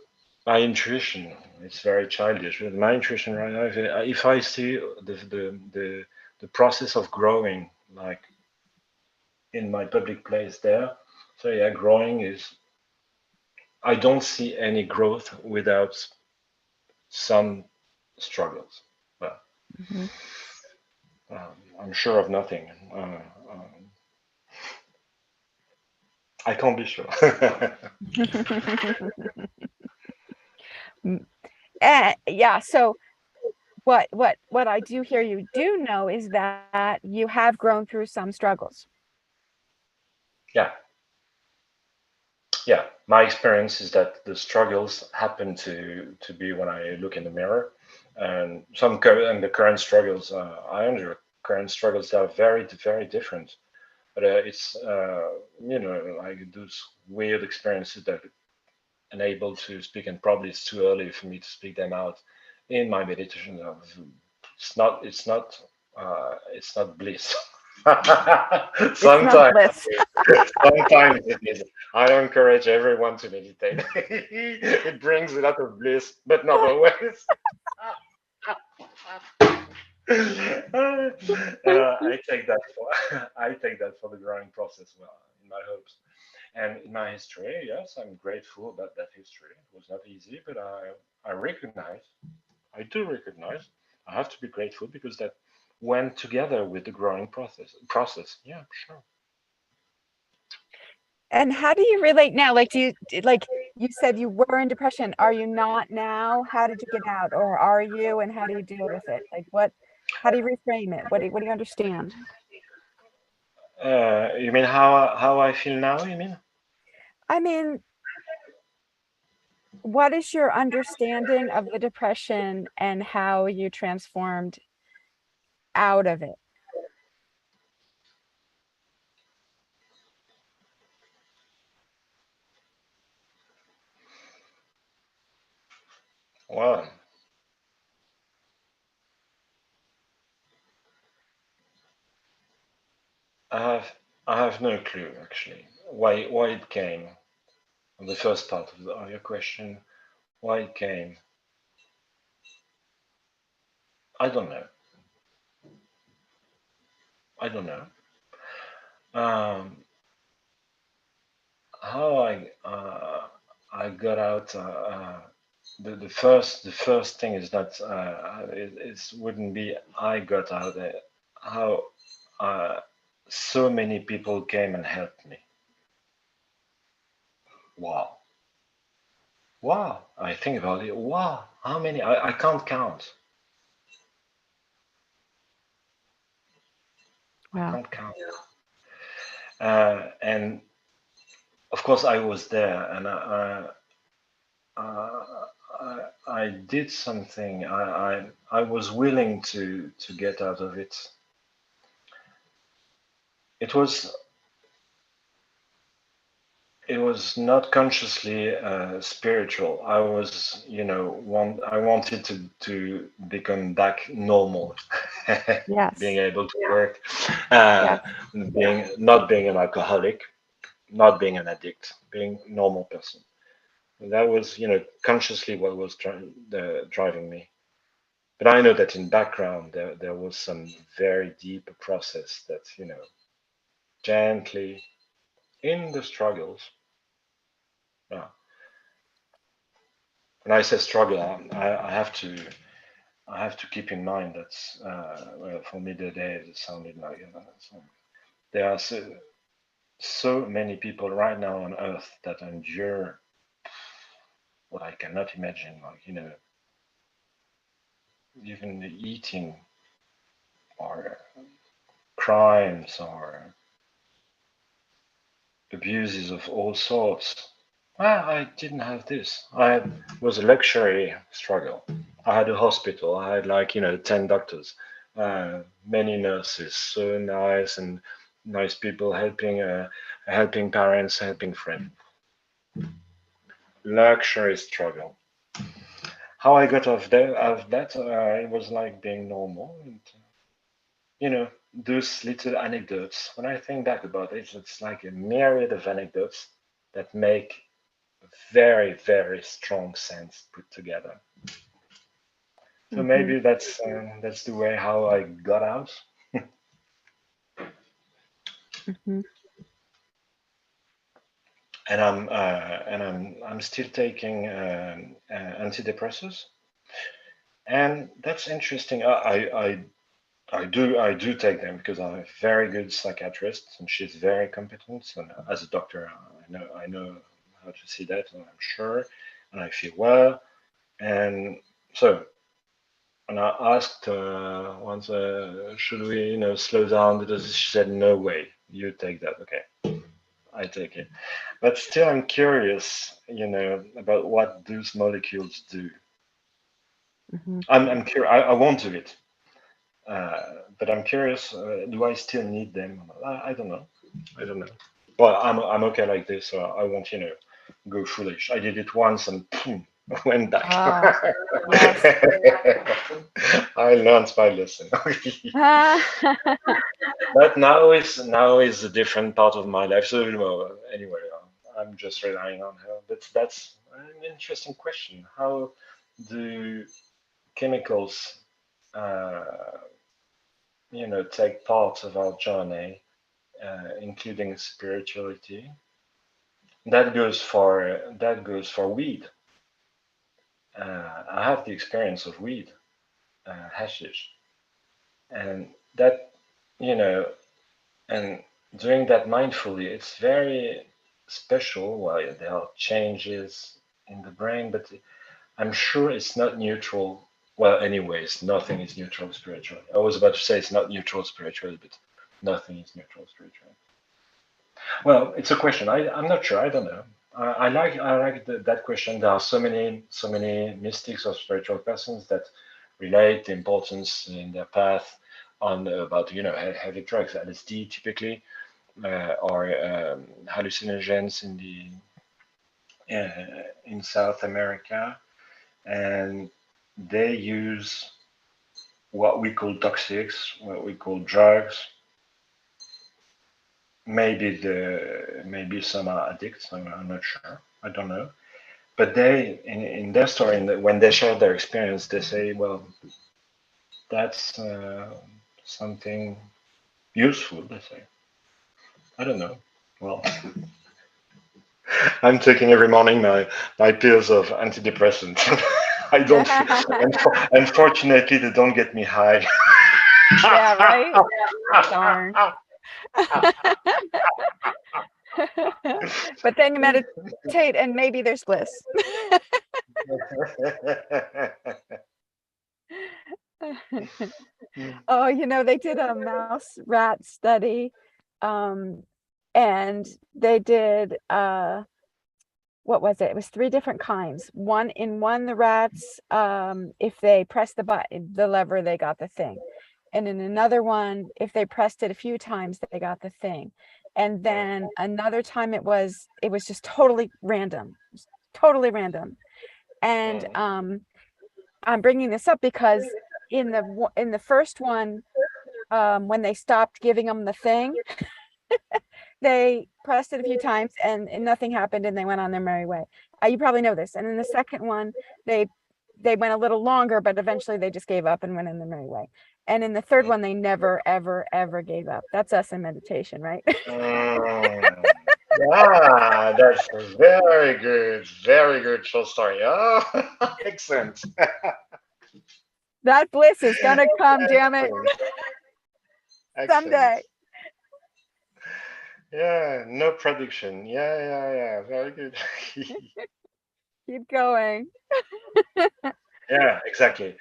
my intuition, it's very childish, but my intuition right now, if I see the process of growing, like in my public place there, so yeah, growing is, I don't see any growth without some struggles. Well, Mhm. I'm sure of nothing. I can't be sure. Mm, yeah, so what I do hear you do know is that you have grown through some struggles. Yeah, yeah. My experience is that the struggles happen to be when I look in the mirror, and and the current struggles I endure. Current struggles that are very different, but it's like those weird experiences that unable to speak, and probably it's too early for me to speak them out in my meditation. It's not bliss. It's not Sometimes, bliss. sometimes it is. I encourage everyone to meditate. It brings a lot of bliss, but not always. I take that for I take that for the growing process. Well, in my hopes. And in my history, yes, I'm grateful about that history. It was not easy, but I recognize, I do recognize, I have to be grateful because that went together with the growing process. Yeah, sure. And how do you relate now? Like, like you said you were in depression. Are you not now? How did you get out? Or are you, and how do you deal with it? Like how do you reframe it? What do you understand? You mean how I feel now? You mean? I mean, what is your understanding of the depression and how you transformed out of it? Well, I have I have no clue actually why it came. On the first part of your question, why it came, I don't know. I don't know. Um, how I got out. The first thing is that it wouldn't be I got out. How uh, so many people came and helped me. Wow, wow! I think about it. Wow, how many? I can't count. I Wow. can't count. And of course, I was there, and I did something. I was willing to get out of it. It was it was not consciously spiritual. I was, I wanted to become back normal, being Yes. able to work, uh, Yes. being not being an alcoholic, not being an addict, being a normal person. That was, consciously what was driving me. But I know that in background there was some very deep process that, gently in the struggles. Uh, when I say struggle, I have to keep in mind that well, for me the day it sounded like there are so many people right now on earth that endure what I cannot imagine, like even the eating or crimes or abuses of all sorts. Well, I didn't have this. Was a luxury struggle. I had a hospital. I had 10 doctors, many nurses, so nice and nice people, helping parents, helping friends. Luxury struggle. How I got of that, it was like being normal. And, those little anecdotes. When I think back about it, it's like a myriad of anecdotes that make very, very strong sense put together. So Mm-hmm. maybe that's the way how I got out. Mm-hmm. And I'm still taking antidepressants, and that's interesting. I do take them because I'm a very good psychiatrist, and she's very competent. And as a doctor, I know how to see that, and I'm sure, and I feel well. And so, and I asked once, should we, slow down? Because she said, no way, you take that. Okay, I take it. But still, I'm curious, about what those molecules do. Mm-hmm. I'm curious. I won't do it. But I'm curious, do I still need them? I don't know. I don't know. Well, I'm okay like this, so I won't, go foolish. I did it once and boom, went back. Ah, yes. I learned my lesson. Ah, But now is a different part of my life. So anyway, I'm just relying on her. That's an interesting question. How do chemicals, uh, take part of our journey, including spirituality? That goes for weed. I have the experience of weed, hashish, and that you know, and doing that mindfully, it's very special. Well, there are changes in the brain, but I'm sure it's not neutral. Well, anyways, nothing is neutral spiritually. I was about to say it's not neutral spiritually, but nothing is neutral spiritually. Well, it's a question. I'm not sure. I don't know. I like that question. There are so many mystics or spiritual persons that relate the importance in their path on about heavy drugs, LSD typically, or hallucinogens in South America, and they use what we call toxics, what we call drugs. Maybe some are addicts. I'm not sure. I don't know. But they, in their story, when they share their experience, they say, well, that's something useful, they say. I don't know. Well, I'm taking every morning my pills of antidepressants. I don't feel, unfortunately, they don't get me high. yeah, right? Darn. But then you meditate and maybe there's bliss. Oh, they did a mouse rat study, um, and they did what was it? It was 3 different kinds. In one, the rats, if they pressed the lever, they got the thing. And in another one, if they pressed it a few times, they got the thing. And then another time it was just totally random. Totally random. And I'm bringing this up because in the first one, when they stopped giving them the thing, they pressed it a few times and nothing happened and they went on their merry way. You probably know this. And in the second one, they went a little longer, but eventually they just gave up and went in their merry way. And in the third one, they never, ever, ever gave up. That's us in meditation, right? Mm. Yeah, that's a very good short story. Oh, excellent. That bliss is gonna come, damn it, Excellent. Excellent. someday. Yeah, no prediction. Yeah. Very good. Keep going. Yeah, exactly.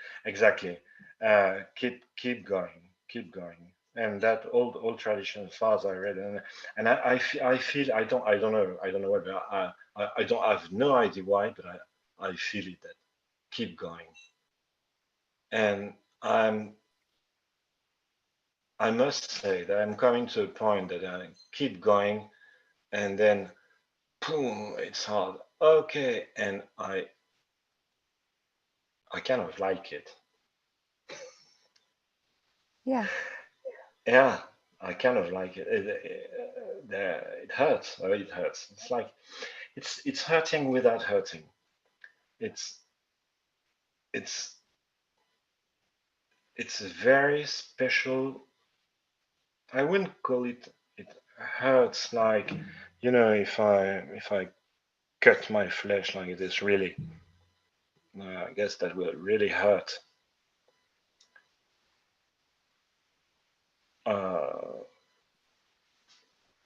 Keep going, keep going. And that old tradition, as far as I read, and I feel I don't know whether I don't have no idea why, but I feel it that keep going. And I'm I must say that I'm coming to a point that I keep going, and then boom, it's hard. Okay, and I kind of like it. Yeah. Yeah, I kind of like it. It hurts. Oh, it hurts. It's like it's hurting without hurting. It's it's it's a very special. I wouldn't call it. It hurts like, if I cut my flesh like this, really, I guess that will really hurt. Uh,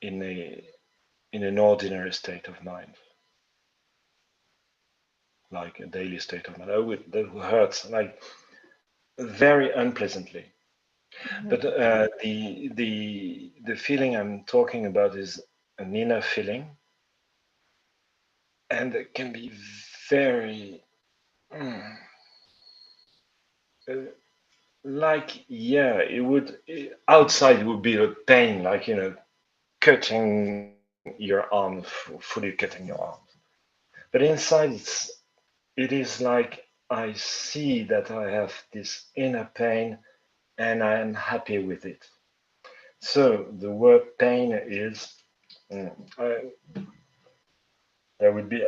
in a in an ordinary state of mind, like a daily state of mind, that would hurt like very unpleasantly. Mhm. But the feeling I'm talking about is an inner feeling, and it can be very mm, uh, like, yeah, outside it would be a pain, like, cutting your arm, fully cutting your arm. But inside it is like I see that I have this inner pain and I am happy with it. So the word pain is, mm, I, there would be,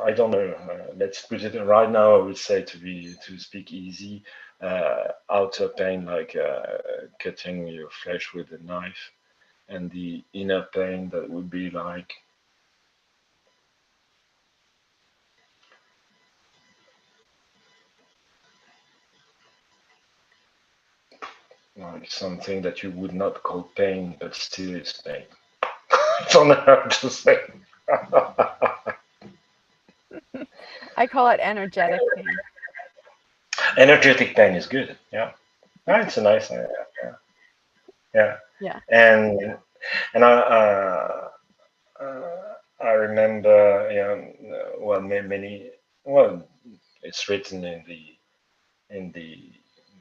I don't know, let's put it right now, I would say, to speak easy, outer pain, like cutting your flesh with a knife, and the inner pain that would be like something that you would not call pain, but still is pain. I don't know how to say. I call it energetic pain. Energetic pain is good. Yeah, yeah, it's a nice. Yeah, yeah, Yeah. and I remember, well, many. Well, it's written in the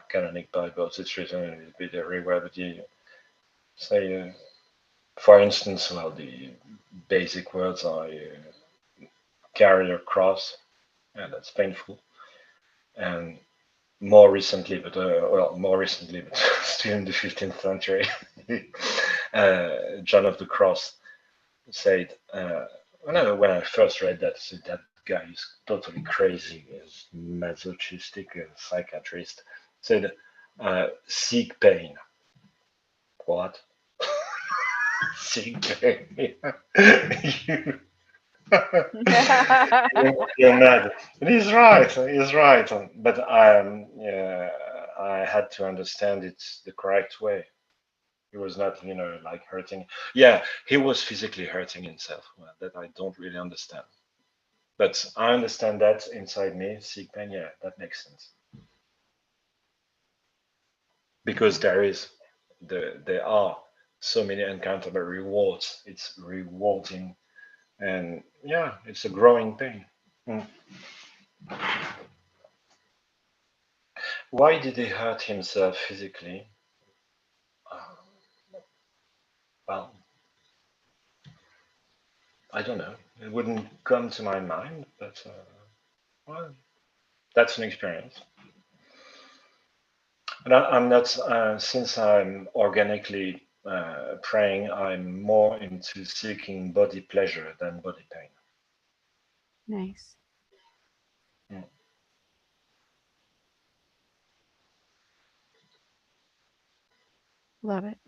canonic Bibles. It's written a bit everywhere, but you say, for instance, well, the basic words are, carry your cross, and that's painful. And more recently, but still in the 15th century, John of the Cross said, when I first read that, I said, that guy is totally crazy, he's masochistic, a psychiatrist. Said, seek pain. What? Seek pain? You- You're mad. And he's right. He's right. But yeah, I had to understand it the correct way. He was not, like hurting. Yeah, he was physically hurting himself. Well, that I don't really understand. But I understand that inside me, sick pain. Yeah, that makes sense because there are so many uncountable rewards. It's rewarding, and yeah, it's a growing pain. Mm. Why did he hurt himself physically? Uh, well, I don't know. It wouldn't come to my mind, but well, that's an experience. And I'm not, since I'm organically praying, I'm more into seeking body pleasure than body pain. Nice. Mm. Love it.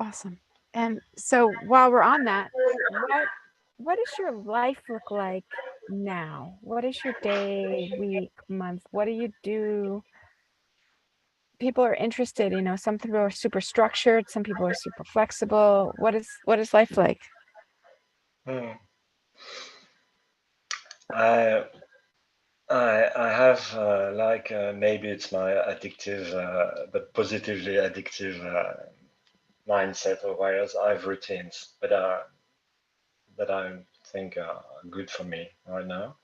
Awesome. And so while we're on that, what does your life look like now? What is your day, week, month? What do you do? People are interested, some people are super structured, some people are super flexible. What is life like? Mm. I, I have, like, maybe it's my addictive, but positively addictive mindset of wires. I have routines, but that I think are good for me right now.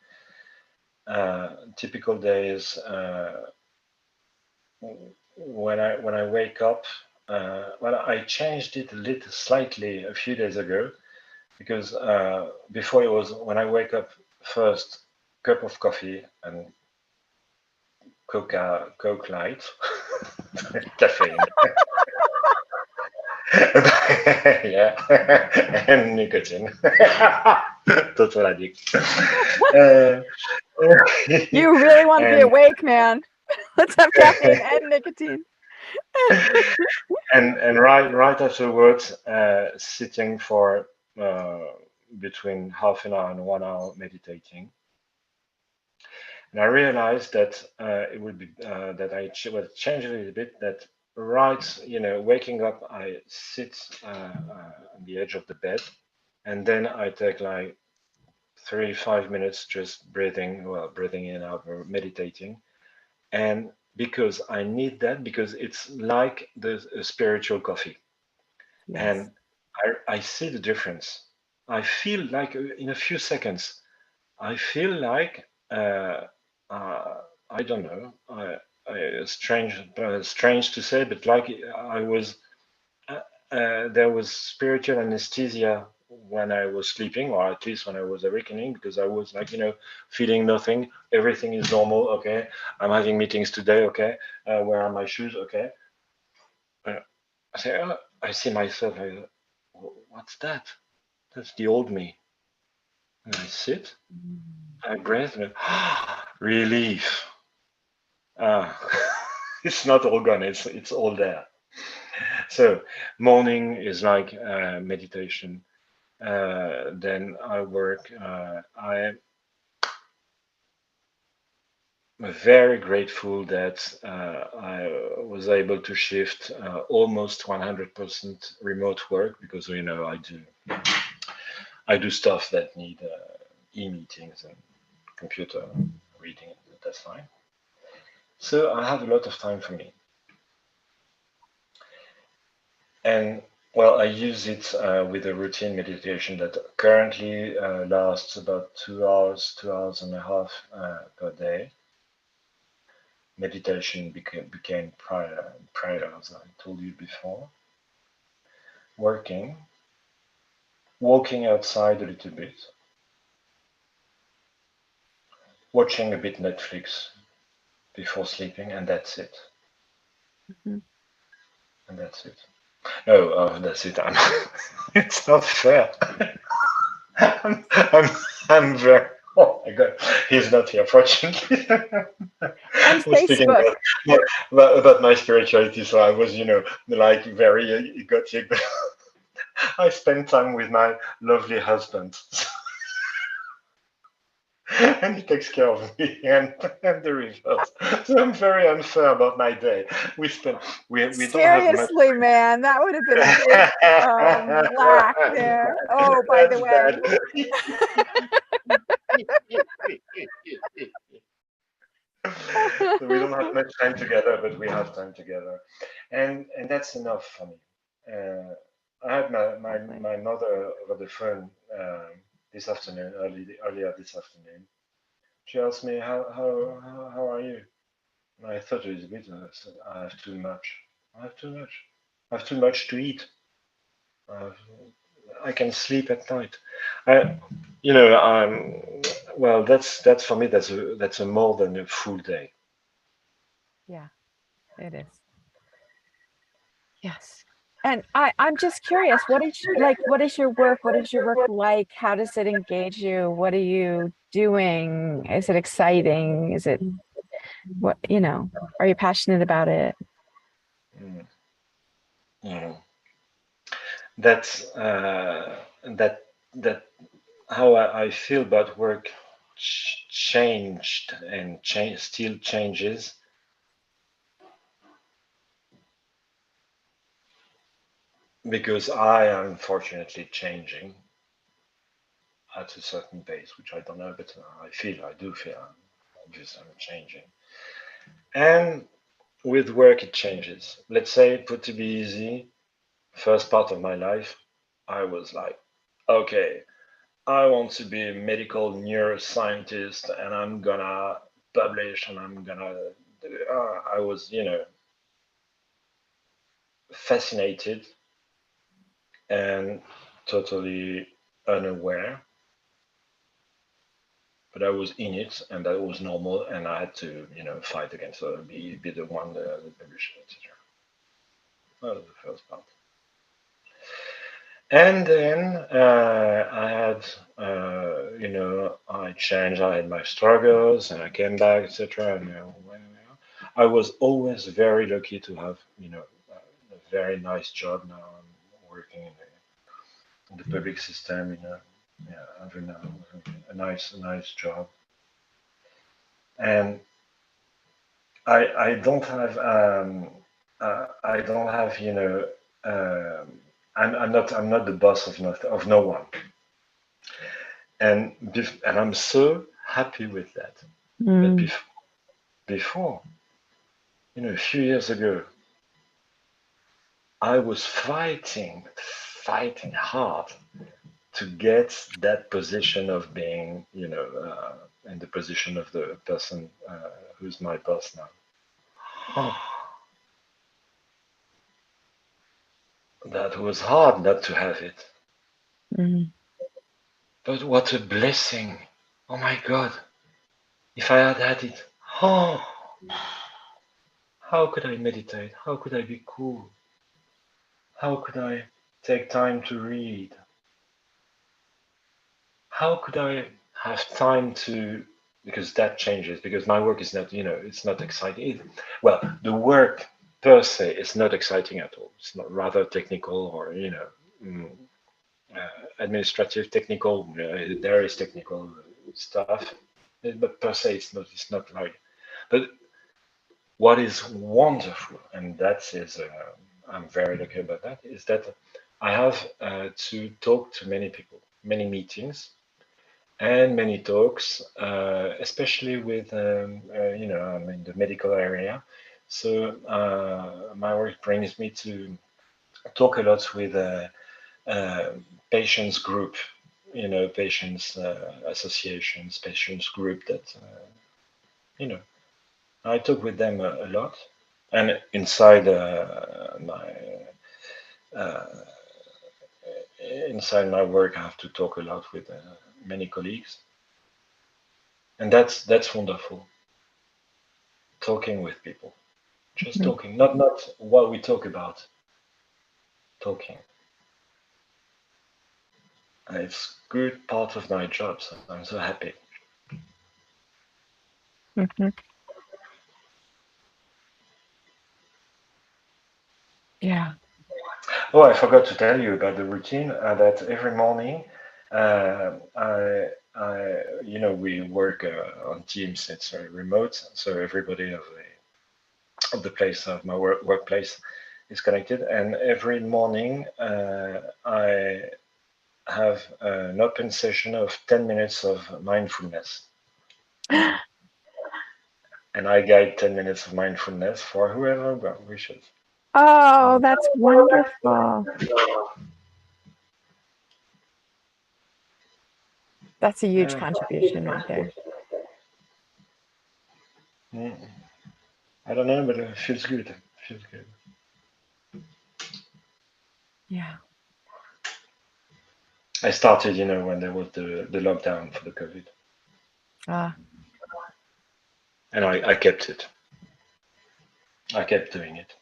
Typical days. when I wake up, well, I changed it a little slightly a few days ago because before it was when I wake up first cup of coffee and Coke Light, caffeine, yeah, and nicotine, total addict. Uh, You really want to be and awake, man. Let's have caffeine and nicotine. and right afterwards, sitting for uh, between half an hour and 1 hour meditating, and I realized that it would be that was changed a little bit. That right, waking up, I sit on the edge of the bed, and then I take like 3 5 minutes just breathing in and out, or meditating, and because I need that because it's like the spiritual coffee. Yes. And I see the difference. I feel like in a few seconds, I feel like uh, I don't know, strange to say, but like I was, there was spiritual anesthesia when I was sleeping, or at least when I was awakening, because I was like, feeling nothing. Everything is normal. Okay, I'm having meetings today. Okay, where are my shoes? Okay, uh, I see myself. What's that? That's the old me. And I sit, I breathe, and relief. Ah, it's not all gone. It's all there. So morning is like meditation. Then I work. I'm very grateful that I was able to shift almost 100% remote work because I do stuff that need e-meetings and computer reading. That's fine. So I have a lot of time for me. And well, I use it with a routine meditation that currently lasts about 2 hours, 2 hours and a half per day. Meditation became prayer, as I told you before. Working, walking outside a little bit, watching a bit Netflix before sleeping, and that's it. Mhm. And that's it. No, that's it. It's not fair. I'm, I'm very. Oh my God, he's not here, fortunately. And I was speaking Facebook. about my spirituality, so I was, like very egotic. But I spend time with my lovely husband, and he takes care of me, and the reverse. So I'm very unfair about my day. We don't have much. Seriously, man, that would have been a big lack there. Oh, by the That's way. bad. So we don't have much time together, but we have time together, and that's enough for me. I had Exactly. my mother over the phone this afternoon, earlier this afternoon. She asked me how are you? And I thought it was a bit. I said I have too much. I have too much. I have too much to eat. I, I can sleep at night. I, well. That's for me. That's a more than a full day. Yeah, it is. Yes. And I'm just curious, what is your work? What is your work like? How does it engage you? What are you doing? Is it exciting? Is it what, are you passionate about it? Mm, mm. That's that how I feel about work changed and still changes because I am unfortunately changing at a certain pace, which I don't know, but I do feel I'm changing. And with work, it changes. Let's say, put to be easy, first part of my life, I was like, okay, I want to be a medical neuroscientist and I'm gonna publish and I'm gonna I was, fascinated and totally unaware, but I was in it, and that was normal, and I had to, fight against be the one, the publisher, etc. That was the first part. And then I had, I changed. I had my struggles, and I came back, etc. And I was always very lucky to have, a very nice job. Now I'm working in the public system, yeah, having a nice job, and I don't have, I don't have, I'm not the boss of no one. And I'm so happy with that. But Mm. before, a few years ago, I was fighting hard to get that position of being, in the position of the person who's my boss now. That was hard not to have it. Mm. But what a blessing. Oh my God. If I had had it, oh, how could I meditate? How could I be cool? How could I take time to read? How could I have time to, because that changes, because my work is not, it's not exciting. Well, the work per se is not exciting at all. It's not rather technical or, mm, administrative, technical. There is technical stuff, but per se, it's not like. But what is wonderful, and that is, I'm very lucky about that, is that I have to talk to many people, many meetings, and many talks, especially with, I'm in the medical area. So my work brings me to talk a lot with uh, patients group, patients associations, patients group that, you know, I talk with them a lot. And uh, inside my work, I have to talk a lot with many colleagues, and that's wonderful. Talking with people, just Mm. talking, not what we talk about, talking. And it's good part of my job, so I'm so happy. Mhm. Yeah. Oh, I forgot to tell you about the routine. That every morning, we work on Teams. It's remote, so everybody of the place of my workplace is connected. And every morning, I have an open session of 10 minutes of mindfulness. And I guide 10 minutes of mindfulness for whoever wishes. Oh, that's wonderful. That's a huge Yeah. contribution right there. Mm. I don't know, but it feels good. Feels good. Yeah. I started, when there was the lockdown for the COVID, Ah. and I kept it. I kept doing it.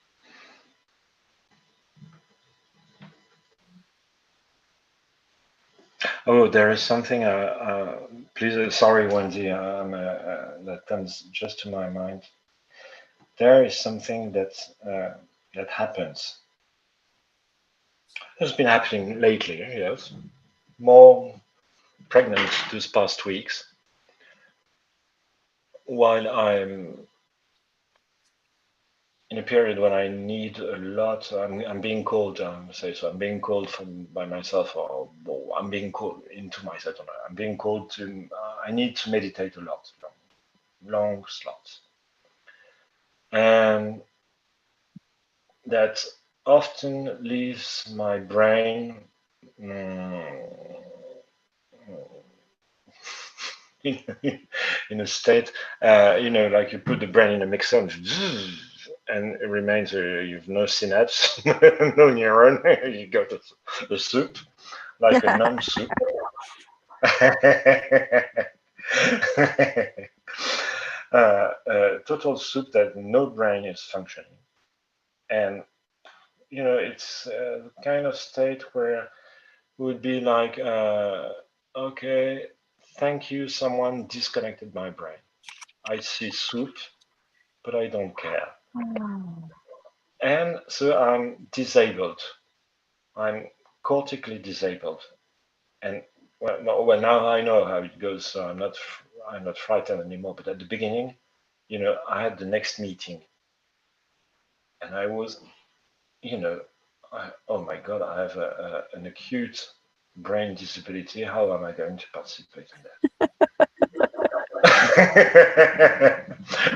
Oh, there is something. Please, sorry, Wendy. That comes just to my mind. There is something that happens. It's been happening lately. Yes, more pregnant these past weeks. While I'm in a period when I need a lot, I'm being called. Say so. I'm being called from by myself, or I'm being called into myself. I don't know. I'm being called to. I need to meditate a lot, long slots, and that often leaves my brain mm, in a state, like you put the brain in a mixer and it remains, you've no synapse, no neuron, you got the soup, like a non-soup. Total soup that no brain is functioning. And, it's the kind of state where would be like, okay, thank you, someone disconnected my brain. I see soup, but I don't care. Oh. And so I'm disabled. I'm cortically disabled. And now I know how it goes, so I'm not frightened anymore. But at the beginning, I had the next meeting, and I was, you know, oh my God, I have an acute brain disability. How am I going to participate in that?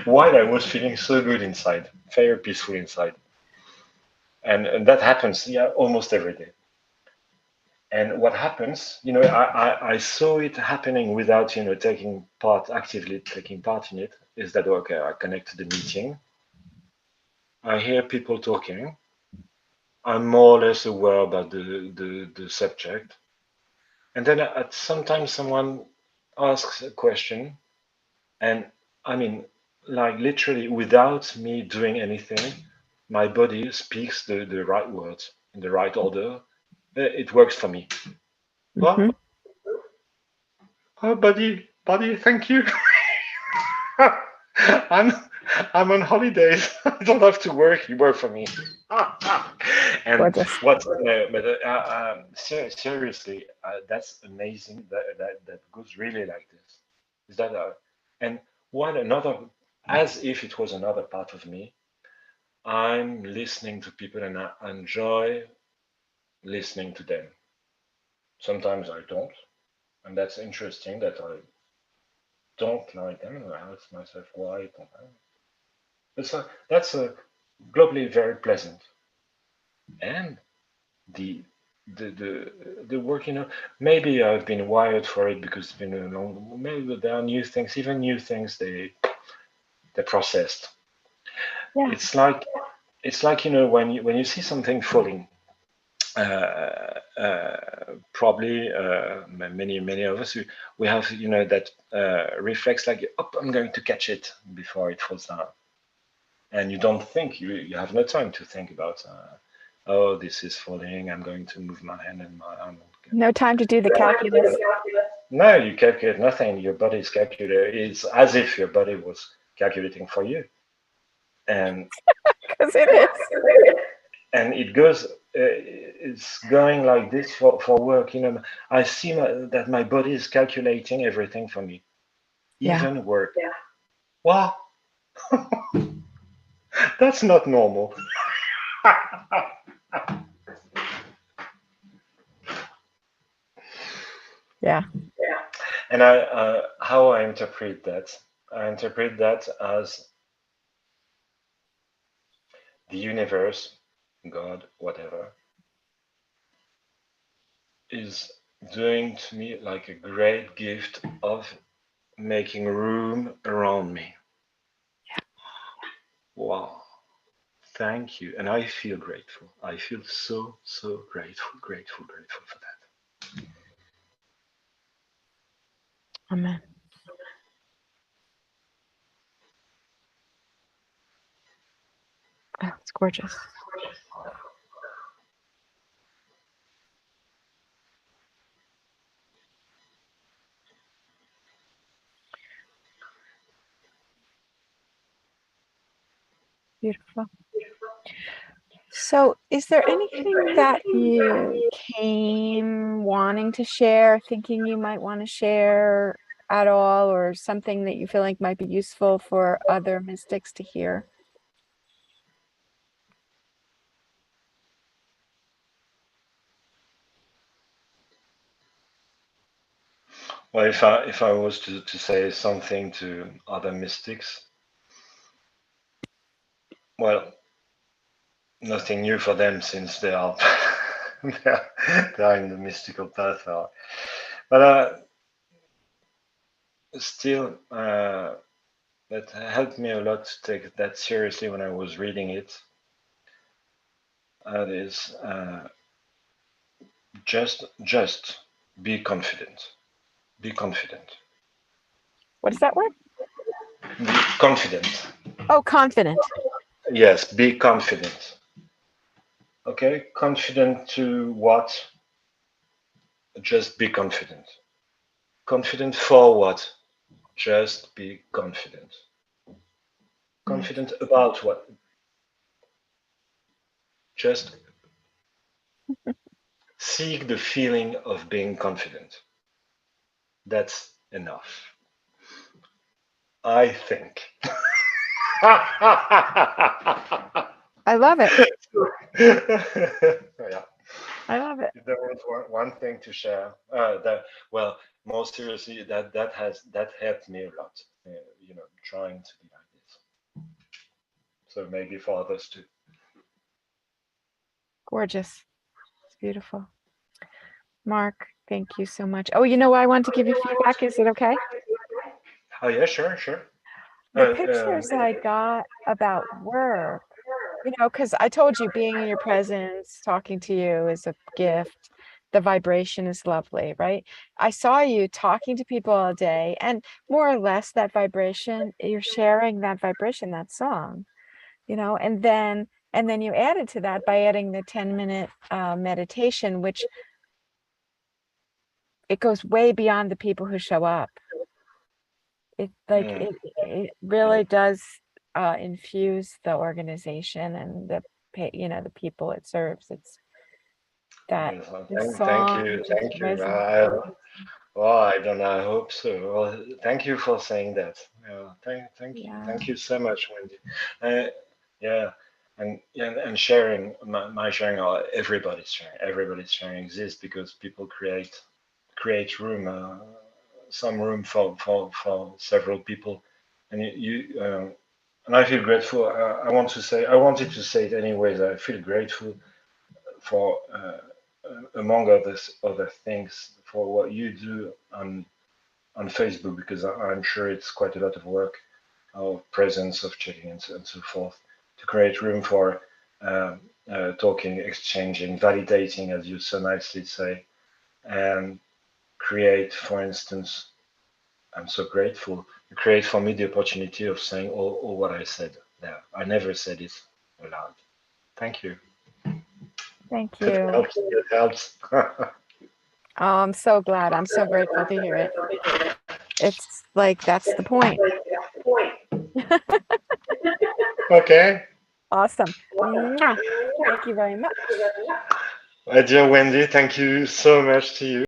While I was feeling so good inside, very peaceful inside, and that happens, yeah, almost every day. And what happens, I saw it happening without, actively taking part in it, is that, okay, I connect to the meeting, I hear people talking, I'm more or less aware about the subject. And then at sometimes someone asks a question, and I mean, like literally without me doing anything, my body speaks the right words in the right order. It works for me. Mm-hmm. Well, oh, buddy, thank you. I'm I'm on holidays. I don't have to work. You work for me. And Gorgeous. what? But seriously, that's amazing. That goes really like this. Is that and one another, as if it was another part of me. I'm listening to people and I enjoy listening to them. Sometimes I don't, and that's interesting that I don't like them. And I ask myself why don't I? That's a globally very pleasant. And the the work, maybe I've been wired for it because it's been a long. Maybe there are new things, even new things they processed. Yeah. It's like when you see something falling. Probably many of us we have that reflex like, oh, I'm going to catch it before it falls down, and you don't think you have no time to think about oh, this is falling, I'm going to move my hand and my arm. No time to do the calculus. No, you calculate nothing. Your body is calculating. It's as if your body was calculating for you, and Because it is. it goes. It's going like this for work. I see that my body is calculating everything for me, Yeah. even work. Yeah. Wow, that's not normal. Yeah. And how I interpret that, as the universe, God, whatever, is doing to me like a great gift of making room around me. Wow. Thank you. And I feel grateful. I feel so, so grateful for that. Amen. Oh, it's gorgeous. Beautiful. So, is there anything that you came wanting to share, thinking you might want to share at all, or something that you feel like might be useful for other mystics to hear? Well, if I was to say something to other mystics, well, nothing new for them since they are they are in the mystical path. But still, that helped me a lot to take that seriously when I was reading it. That is, just be confident. Be confident. What is that word? Be confident. Oh, confident. Yes, be confident. Okay, confident to what? Just be confident. Confident for what? Just be confident. Mm. Confident about what? Just seek the feeling of being confident. That's enough. I think. I love it. Yeah. I love it. If there was one thing to share, well, more seriously, that helped me a lot. Trying to be like this. So maybe for others too. Gorgeous. It's beautiful. Marc, thank you so much. Oh, you know what? I want to give you feedback. Is it okay? Oh yeah, sure, sure. The pictures I got about work, because I told you being in your presence, talking to you is a gift. The vibration is lovely, right? I saw you talking to people all day, and more or less that vibration, you're sharing that vibration, that song, and then you added to that by adding the 10-minute meditation, which it goes way beyond the people who show up. It like Mm, it yeah, really does infuse the organization and the people it serves. It's that yes, the thank song you, just thank you. resonates. Well, I don't know. I hope so. Well, thank you for saying that. Yeah. Thank you so much, Wendy. Yeah, and sharing my sharing, or everybody's sharing exists because people create room, some room for several people, and and I feel grateful. I wanted to say it anyways. I feel grateful for, among other things, for what you do on Facebook, because I'm sure it's quite a lot of work, of presence, of checking, and so forth, to create room for, talking, exchanging, validating, as you so nicely say, and create, for instance, I'm so grateful, create for me the opportunity of saying all what I said there. I never said it aloud. Thank you. Thank That you. helps. It helps. Oh, I'm so glad. I'm so grateful to hear it. It's like that's the point. Okay. Awesome. Mwah. Thank you very much. My dear Wendy, thank you so much to you.